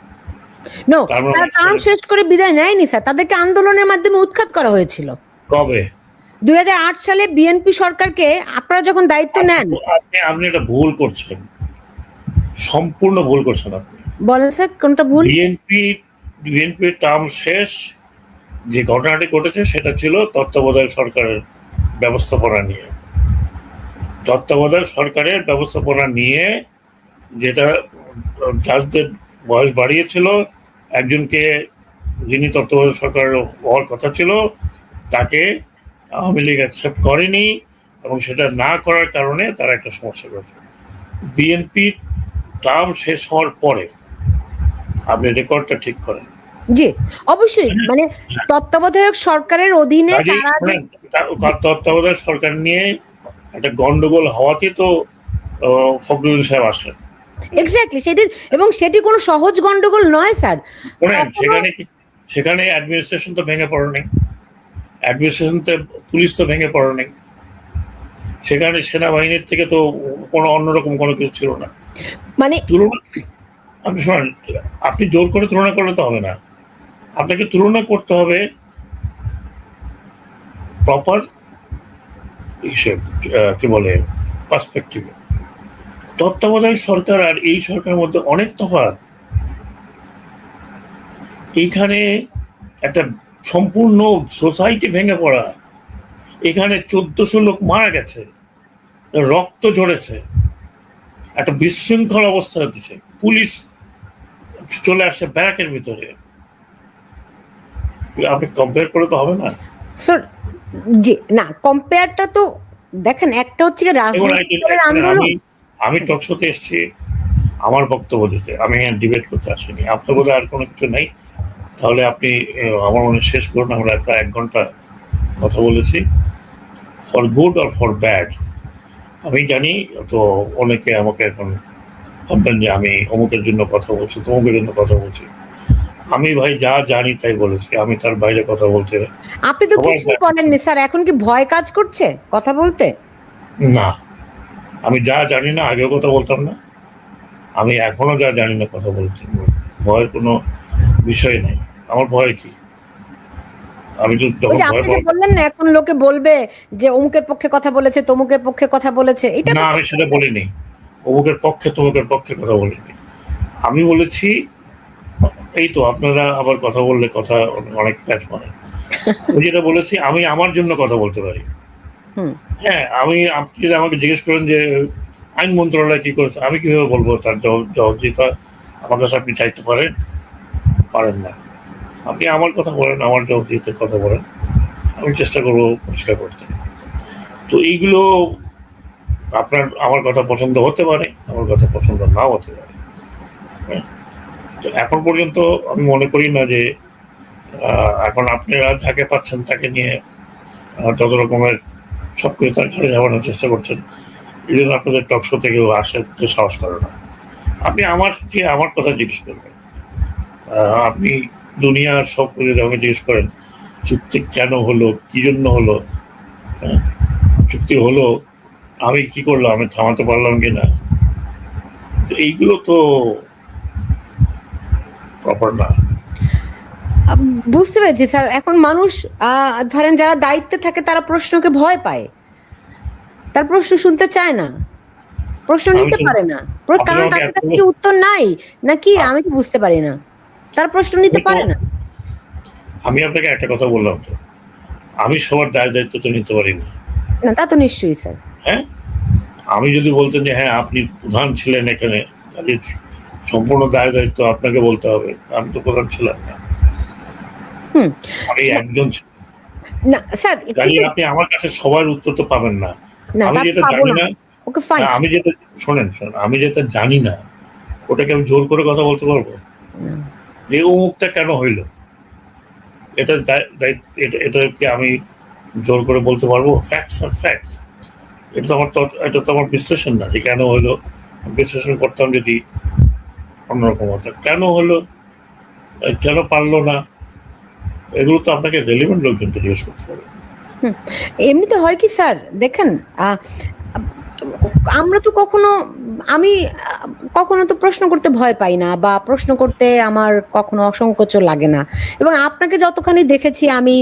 নো, তারা টার্ম শেষ করে বিদায় নেয়নি স্যার, তাদেরকে আন্দোলনের মাধ্যমে উৎখাত করা হয়েছিল। কবে? 2008 সালে বিএনপি সরকারকে আপনারা যখন দায়িত্ব নেন। আপনি এটা ভুল করছেন, সম্পূর্ণ ভুল করছেন আপনি। বলেন স্যার কোনটা ভুল? বিএনপি টার্ম শেষ, যে ঘটনাটি ঘটেছে সেটা ছিল তত্ত্বাবধায়ক সরকারের ব্যবস্থাপনা নিয়ে। তত্ত্বাবধায়ক সরকারের ব্যবস্থাপনা নিয়ে যেটা জাজদের বয়স বাড়িয়েছিল, একজনকে যিনি তত্ত্বাবধায়ক সরকারের হওয়ার কথা ছিল তাকে আওয়ামী লীগ অ্যাকসেপ্ট করেনি, এবং সেটা না করার কারণে তারা একটা সমস্যা করেছে। বিএনপি টার্ম শেষ হওয়ার পরে আপনি রেকর্ডটা ঠিক করেন। জি অবশ্যই, মানে তত্ত্বাবধায়ক সরকারের অধীনে তত্ত্বাবধায়ক সরকার নিয়ে একটা গন্ডগোল হওয়াতে তো ফখরুল সাহেব আসলেন। এক্স্যাক্টলি, সেটি কোনো সহজ গন্ডগোল নয় স্যার। সেখানে অ্যাডমিনিস্ট্রেশন তো ভেঙে পড়ে নেই, পুলিশ তো ভেঙে পড়ে নেই, সেখানে সেনাবাহিনীর থেকে তো কোনো অন্যরকম কোনো কিছু ছিল না। মানে তুলনা, আপনি শোনেন, আপনি জোর করে তুলনা করলে তো হবে না, আপনাকে তুলনা করতে হবে প্রপার হিসেব, কি বলে, পার্সপেক্টিভে। তত্ত্বাবধায়ক সরকার আর এই সরকারের মধ্যে অনেক তফাৎ। এইখানে একটা সম্পূর্ণ সোসাইটি ভেঙে পড়া, এখানে 1400 লোক মারা গেছে, রক্ত ঝরেছে, একটা বিশৃঙ্খল অবস্থা হচ্ছে, পুলিশ চলে আসছে ব্যারাকের ভিতরে। আপনি কম্পেয়ার করে তো হবে না। স্যার জি না, কম্পেয়ারটা তো দেখেন, একটা হচ্ছে কি এবং রাজনৈতিক দলের আন্দোলন। আমি টক শোতে এসেছি আমার বক্তব্য দিতে, আমি ডিবেট করতে আসিনি। আপনার বোধহয় আর কোনো কিছু নেই, তাহলে আপনি আমার মনে শেষ করুন। আমরা প্রায় 1 ঘন্টা কথা বলেছি, for good or for bad. আমি জানি তো অনেকে আমাকে এখন ভাববেন যে আমি অমুকের জন্য কথা বলছি, তমুকের জন্য কথা বলছি। আমি ভাই যা জানি তাই বলেছি, আমি তার বাইরে কথা বলতে আপনি তো কিছুই বলেননি স্যার, এখন কি ভয় কাজ করছে কথা বলতে? না। আমি যা জানি না আগেও কথা বলতাম না, আমি এখনো যা জানি না কথা বলতে ভয়ের কোনো বিষয় নাই। আমার ভয় কি? আমি তো ওই যখন যে ভয় আপনি যে বললেন না, এখন লোকে বলবে যে অমুকের পক্ষে কথা বলেছে, তমুকের পক্ষে কথা বলেছে, এটা না, তো আমি সেটা বলিনি। অমুকের পক্ষে তমুকের পক্ষে কথা বলিনি। আমি বলেছি এই তো আপনারা আবার কথা বললে কথা অনেক প্যাচ মারেন। আমি যেটা বলেছি, আমি আমার জন্য কথা বলতে পারি। হ্যাঁ, আপনি যদি আমাকে জিজ্ঞেস করেন যে আইন মন্ত্রণালয় কি করেছে, আমি কিভাবে বলবো তার জবাবদিহিতা আমার কাছে আপনি চাইতে পারেন না। আপনি আমার কথা বলেন, আমার জবাবদিহিতার কথা বলেন, আমি চেষ্টা করবো পরিষ্কার করতে। তো এইগুলো আমার কথা পছন্দ হতে পারে, আমার কথা পছন্দ নাও হতে পারে। হ্যাঁ, তো এখন পর্যন্ত আমি মনে করি না যে এখন আপনারা যাকে পাচ্ছেন তাকে নিয়ে যত রকমের সবকিছু তার ঘরে যাওয়ানোর চেষ্টা করছেন। এই জন্য আপনাদের টক শো থেকেও আসতে সাহস করে না। আপনি আমার কথা জিজ্ঞেস করবেন। আপনি দুনিয়ার সব কিছু আমাকে জিজ্ঞেস করেন চুক্তি কেন হলো, কি জন্য হলো, চুক্তি হলো আমি কি করলাম, আমি থামাতে পারলাম কিনা, এইগুলো তো প্রপার না। বুঝতে পেরেছি স্যার। এখন মানুষ ধরেন যারা দায়িত্বে থাকে তারা প্রশ্নকে ভয় পায়, তার প্রশ্ন শুনতে চায় না, প্রশ্ন নিতে পারে না, কারণ তাদের কাছে কি উত্তর নাই নাকি আমি তো বুঝতে পারি না, তার প্রশ্ন নিতে পারে না। আমি আপনাকে একটা কথা বললাম তো, আমি সবার দায়িত্ব তো নিতে পারি না। না তা তো নিশ্চয়ই স্যার। হ্যাঁ, আমি যদি বলতেন যে হ্যাঁ আপনি প্রধান ছিলেন এখানে, কাজের সম্পূর্ণ দায়িত্ব আপনাকে বলতে হবে, আমি তো প্রধান ছিলাম না, আমি একজন ছিলাম। না স্যার, আপনি আমার কাছে সবার উত্তর তো পাবেন না। আমি যেটা জানি না, আমি যেটা জানি না ওটাকে আমি জোর করে কথা বলতে পারবো যে অমুকটা কেন হইলো, এটাকে আমি জোর করে বলতে পারবো? ফ্যাক্টস আর ফ্যাক্টস। এটা তো আমার বিশ্লেষণ না যে কেন হলো। বিশ্লেষণ করতাম যদি অন্যরকম হতো, কেন হলো, কেন পারলো না, এগুলো তো আপনাকে রেলিভেন্ট লোকজনকে জিজ্ঞেস করতে হবে। এমনিতে হয় কি স্যার, দেখেন আমরা তো আমি কখনো তো প্রশ্ন করতে ভয় পাই না, বা প্রশ্ন করতে আমার কখনো অসংকোচ লাগে না। এবং আপনাকে যতখানি দেখেছি আমি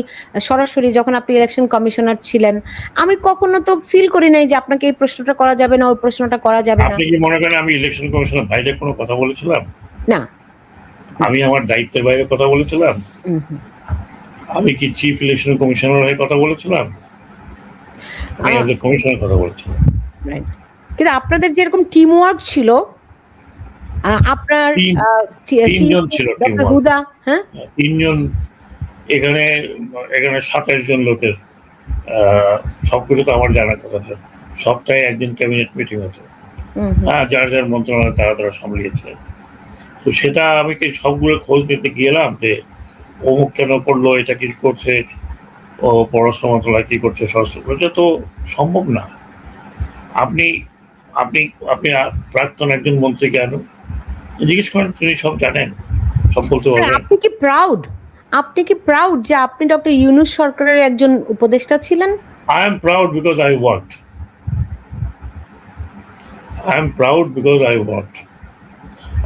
সরাসরি, যখন আপনি ইলেকশন কমিশনার ছিলেন, আমি কখনো তো ফিল করি নাই যে আপনাকে এই প্রশ্নটা করা যাবে না, ওই প্রশ্নটা করা যাবে না। আপনি কি মনে করেন আমি ইলেকশন কমিশনের বাইরে কোনো কথা বলেছিলাম? না। আমি আমার দায়িত্বের বাইরে কথা বলেছিলাম? আমি কি চিফ ইলেকশন কমিশনার হয়ে কথা বলেছিলাম? আমি অ্যাজ এ কমিশনার কথা বলেছিলাম। কিন্তু আপনাদের যেরকম টিম ওয়ার্ক ছিল, আপনার তিনজন ছিল টিম ওয়ার্ক। হ্যাঁ, 3 জন। এখানে 27 জন লোকের সবগুলো তো আমার জানার কথা ছিল। সপ্তাহে একদিন ক্যাবিনেট মিটিং হতো, যার যার মন্ত্রণালয় তারা সামলিয়েছে। তো সেটা আমি কি সবগুলো খোঁজ নিতে গেলাম যে অমুক কেন করলো, এটা কি করছে, ও পররাষ্ট্র মন্ত্রণালয় কি করছে, স্বরাষ্ট্র, এটা তো সম্ভব না। আপনি আপনি আপনি প্রাক্তন একজন মন্ত্রীকে আনুন, জিজ্ঞেস করেন, তিনি সব জানেন, সব বলতে পারবেন। আপনি কি প্রাউড যে আপনি ডক্টর ইউনূস সরকারের একজন উপদেষ্টা ছিলেন? I am proud because I worked.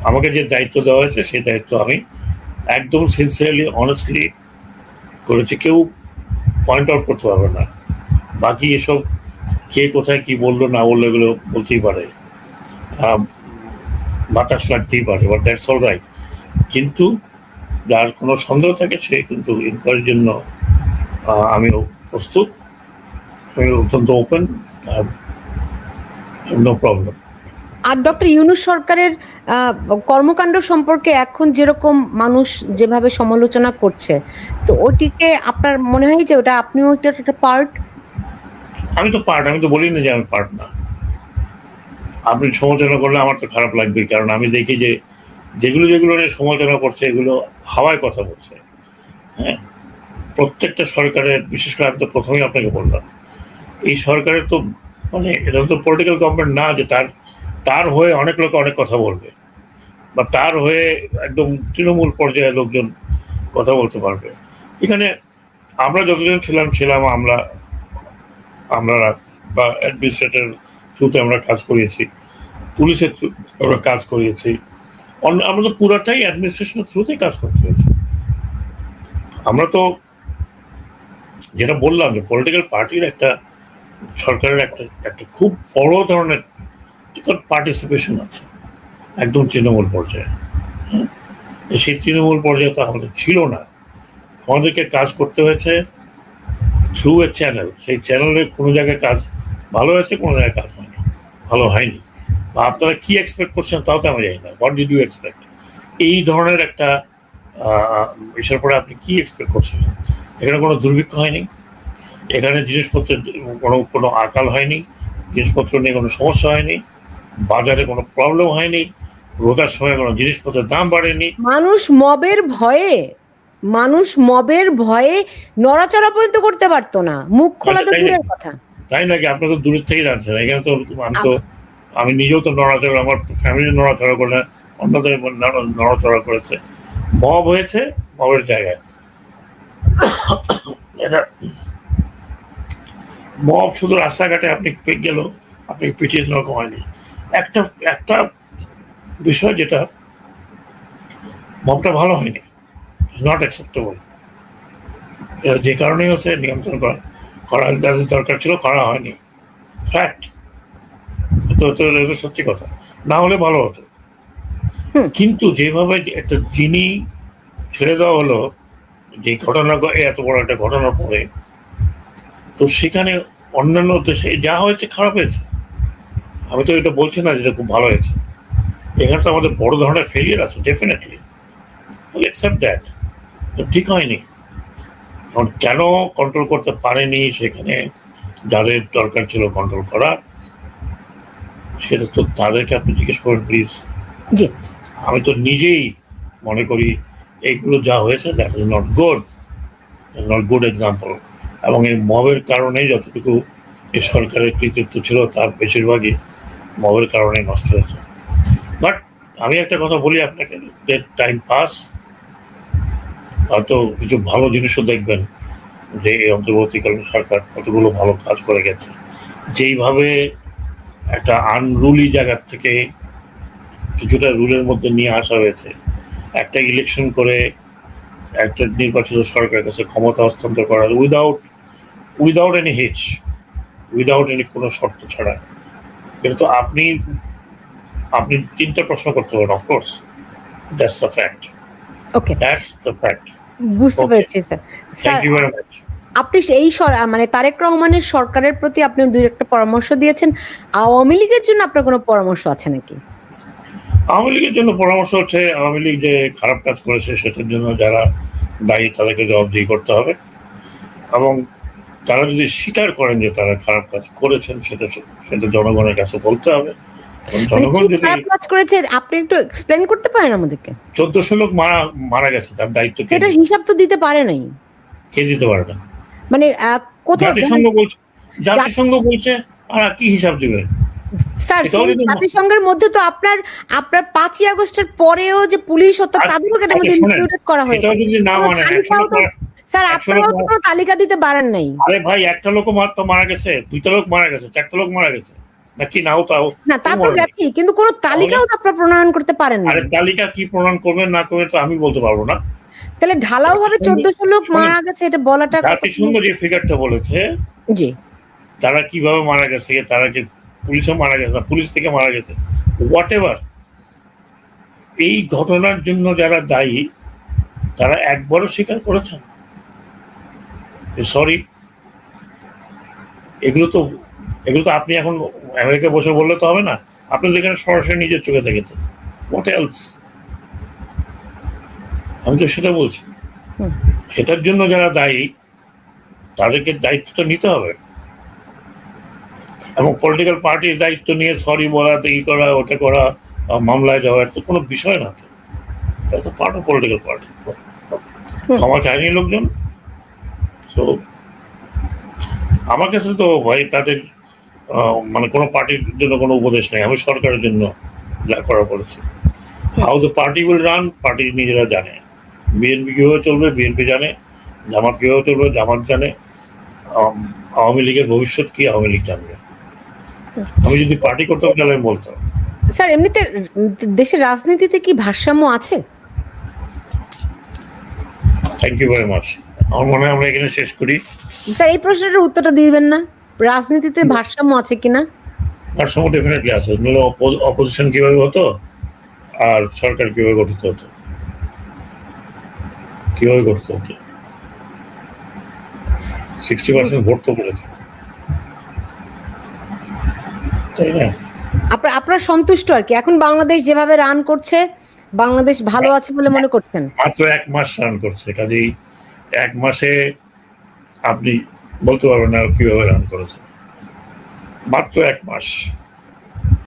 আমাকে যে দায়িত্ব দেওয়া হয়েছে সেই দায়িত্ব আমি একদম সিনসিয়ারলি, অনেস্টলি করেছি। কেউ পয়েন্ট আউট করতে পারবে না। বাকি এসব কে কোথায় কি বললো না বললো এগুলো বলতেই পারে, বাতাস লাগতেই পারে, বাট দ্যাটস অল রাইট। কিন্তু যার কোনো সন্দেহ থাকে সে কিন্তু ইনকোয়ারির জন্য আমিও প্রস্তুত, আমি অত্যন্ত ওপেন, নো প্রবলেম। আর ডক্টর ইউনূস সরকারের কর্মকাণ্ড সম্পর্কে এখন যেরকম মানুষ যেভাবে সমালোচনা করছে, তো ওটিকে আপনার মনে হয় যে ওটা আপনিও একটা পার্ট? আমি তো পার্ট, আমি তো বলি না যে আমি পার্ট না। আপনি সমালোচনা করলে আমার তো খারাপ লাগবে, কারণ আমি দেখি যে যেগুলো যেগুলো নিয়ে সমালোচনা করছে এগুলো হাওয়ায় কথা বলছে। হ্যাঁ, প্রত্যেকটা সরকারের, বিশেষ করে আমি তো প্রথমেই আপনাকে বললাম, এই সরকারের তো মানে এটা তো পলিটিক্যাল গভর্নমেন্ট না যে তার তার হয়ে অনেক লোক অনেক কথা বলবে, বা তার হয়ে একদম তৃণমূল পর্যায়ে লোকজন কথা বলতে পারবে। এখানে আমরা যতজন ছিলাম আমরা বা অ্যাডমিনিস্ট্রেটর থ্রুতে আমরা কাজ করিয়েছি, পুলিশের আমরা কাজ করিয়েছি, আমরা তো পুরাটাই অ্যাডমিনিস্ট্রেশনের থ্রুতে কাজ করতে হয়েছে। আমরা তো যেটা বললাম যে পলিটিক্যাল পার্টির একটা, সরকারের একটা একটা খুব বড় ধরনের পার্টিসিপেশন আছে একদম তৃণমূল পর্যায়ে। হ্যাঁ, সেই তৃণমূল পর্যায়ে তো আমাদের ছিল না। আমাদেরকে কাজ করতে হয়েছে থ্রু এ চ্যানেল। সেই চ্যানেলে কোনো জায়গায় কাজ ভালো হয়েছে, কোনো জায়গায় কাজ হয়নি, ভালো হয়নি, বা আপনারা কি এক্সপেক্ট করছেন তাও তো আমি জানি না। What did you expect? এই ধরনের একটা বিষয়ের পরে আপনি কি এক্সপেক্ট করছেন? এখানে কোনো দুর্ভিক্ষ হয়নি, এখানে জিনিসপত্রের কোনো আকাল হয়নি, জিনিসপত্র নিয়ে কোনো সমস্যা হয়নি, বাজারে কোনো প্রবলেম হয়নি, রোজার সময় কোনো জিনিসপত্রের দাম বাড়েনি। মানুষ মবের ভয়ে নড়াচড়া পর্যন্ত করতে পারতো না, মুখ খোলা তো দূরের কথা। তাই নাকি? আপনি তো দূরের থেকেই জানছেন। এখানে তো আমি নিজেও তো নড়াচড়া, আমার ফ্যামিলি নড়াচড়া করে, অন্যদের নড়াচড়া করেছে। মব হয়েছে মবের জায়গায়। এটা মব শুধু রাস্তাঘাটে আপনি গেল, আপনি পিছিয়ে রকম হয়নি। একটা একটা বিষয় যেটা, মবটা ভালো হয়নি, নট অ্যাকসেপ্টেবল। যে কারণেই হচ্ছে নিয়ন্ত্রণ করা যাদের দরকার ছিল করা হয়নি, ফ্যাক্ট। তো সত্যি কথা, না হলে ভালো হতো। কিন্তু যেভাবে একটা যিনি ছেড়ে দেওয়া হলো, যে ঘটনা, এত বড় একটা ঘটনার পরে, তো সেখানে অন্যান্য দেশে যা হয়েছে খারাপ হয়েছে। আমি তো এটা বলছি না যেটা খুব ভালো হয়েছে। এখানে তো আমাদের বড় ধরনের ফেলিয়ার আছে, ডেফিনেটলি, অ্যাকসেপ্ট দ্যাট। ঠিক হয়নি। এখন কেন কন্ট্রোল করতে পারেনি সেখানে যাদের দরকার ছিল কন্ট্রোল করা, সেটা তো তাদেরকে আপনি জিজ্ঞেস করেন প্লিজ। জি, আমি তো নিজেই মনে করি এইগুলো যা হয়েছে that is not good example. এবং এই মবের কারণে যতটুকু এই সরকারের কৃতিত্ব ছিল তার বেশিরভাগই মবের কারণে নষ্ট হয়েছে। বাট আমি একটা কথা বলি আপনাকে, যে টাইম পাস, হয়তো কিছু ভালো জিনিসও দেখবেন যে এই অন্তর্বর্তীকালীন সরকার কতগুলো ভালো কাজ করে গেছে। যেইভাবে একটা আনরুলি জায়গার থেকে কিছুটা রুলের মধ্যে নিয়ে আসা হয়েছে, একটা ইলেকশন করে একটা নির্বাচিত সরকারের কাছে ক্ষমতা হস্তান্তর করা without any hitch, without any কোনো শর্ত ছাড়া। কিন্তু আপনি তিনটা প্রশ্ন করতে পারেন, of course that's the fact, okay, that's the fact. বুঝতে পেরেছি স্যার। Thank you very much. আপনি মানে তারেক রহমানের সরকারের প্রতি আপনি দুই একটা পরামর্শ দিয়েছেন, আওয়ামী লীগের জন্য আপনার কোনো পরামর্শ আছে নাকি? আওয়ামী লীগের জন্য পরামর্শ হচ্ছে, আওয়ামী লীগ যে খারাপ কাজ করেছে সেটার জন্য যারা দায়ী তাদেরকে জবাবদিহি করতে হবে, এবং তারা যদি স্বীকার করেন যে তারা খারাপ কাজ করেছেন সেটা জনগণের কাছে বলতে হবে। জনগণ যদি খারাপ কাজ করেছে আপনি একটু এক্সপ্লেইন করতে পারেন আমাদেরকে? 1400 লোক মারা গেছে, তার দায়িত্ব কে? এটার হিসাব তো দিতে পারে নাই। কে দিতে পারে না? মানে কোথাও জাতিসংঘ বলছে, আর কি হিসাব দিবেন স্যার? জাতিসংঘের মধ্যে তো আপনার 5ই আগস্টের পরেও যে পুলিশ হত্যা তাদেরও এটার মধ্যে ইনক্লুডেড করা হয়েছে। এটাও যদি না মানে, স্যার আপনারাও তো কোনো তালিকা দিতে পারেন নাই। আরে ভাই, একটা লোক তো মারা গেছে, দুইটা লোক মারা গেছে, চারটা লোক মারা গেছে নাকি? নাও তাও না, তা তো গেছি, কিন্তু কোনো তালিকাও তো আপনারা প্রণয়ন করতে পারেন না। আরে তালিকা কি প্রণয়ন করবেন না করবেন তো আমি বলতে পারবো না। তাহলে ঢালাও ভাবে 1400 লোক মারা গেছে এটা বলাটা, জাতিসংঘ যে ফিগারটা বলেছে, জি, তারা কিভাবে মারা গেছে, তারা কি পুলিশও মারা গেছে না পুলিশ থেকে মারা গেছে, হোয়াট এভার, এই ঘটনার জন্য যারা দায়ী তারা একবারও স্বীকার করেছেন সরি? এগুলো তো আপনি এখন আমেরিকা বসে বললে তো হবে না। আপনি তো এখানে সরাসরি নিজের চোখে দেখেছেন। What else? আমি তো সেটা বলছি। সেটার জন্য যারা দায়ী তাদেরকে দায়িত্বটা নিতে হবে, এবং পলিটিক্যাল পার্টির দায়িত্ব নিয়ে সরি বলা, এই করা, ওটা করা, মামলায় যাওয়া, এটা তো কোনো বিষয় না। তো এটা তো পার্ট অফ পলিটিক্যাল পার্টি। ক্ষমা চায়নি লোকজন। তো আমার কাছে তো ভাই তাদের মানে কোনো পার্টির জন্য কোনো উপদেশ নেই, আমি সরকারের জন্য যা করা বলেছি। How the party will run, party নিজেরা জানে। বিএনপি কীভাবে চলবে বিএনপি জানে, জামাত কীভাবে চলবে জামাত জানে, আওয়ামী লীগের ভবিষ্যৎ কি আওয়ামী লীগ জানবে। আমি যদি পার্টি করতাম তাহলে আমি বলতাম। স্যার, এমনিতে দেশের রাজনীতিতে কি ভারসাম্য আছে? Thank you very much. আমার মনে হয় আমরা এখানে শেষ করি। স্যার, এই প্রশ্নটার উত্তরটা দিবেন না, রাজনীতিতে ভারসাম্য আছে কিনা? ভারসাম্য ডেফিনেটলি আছে। নইলে অপোজিশন কিভাবে হতো আর সরকার কিভাবে গঠিত হতো, কিভাবে গঠিত হতো? 60% ভোট তো পড়েছে, তাই না? আপনার সন্তুষ্ট আর কি এখন বাংলাদেশ যেভাবে রান করছে, বাংলাদেশ ভালো আছে বলে মনে করছেন? মাত্র 1 মাস রান করছে, কাজেই 1 মাসে আপনি বলতে পারবেন না কিভাবে রান করেছে। মাত্র 1 মাস।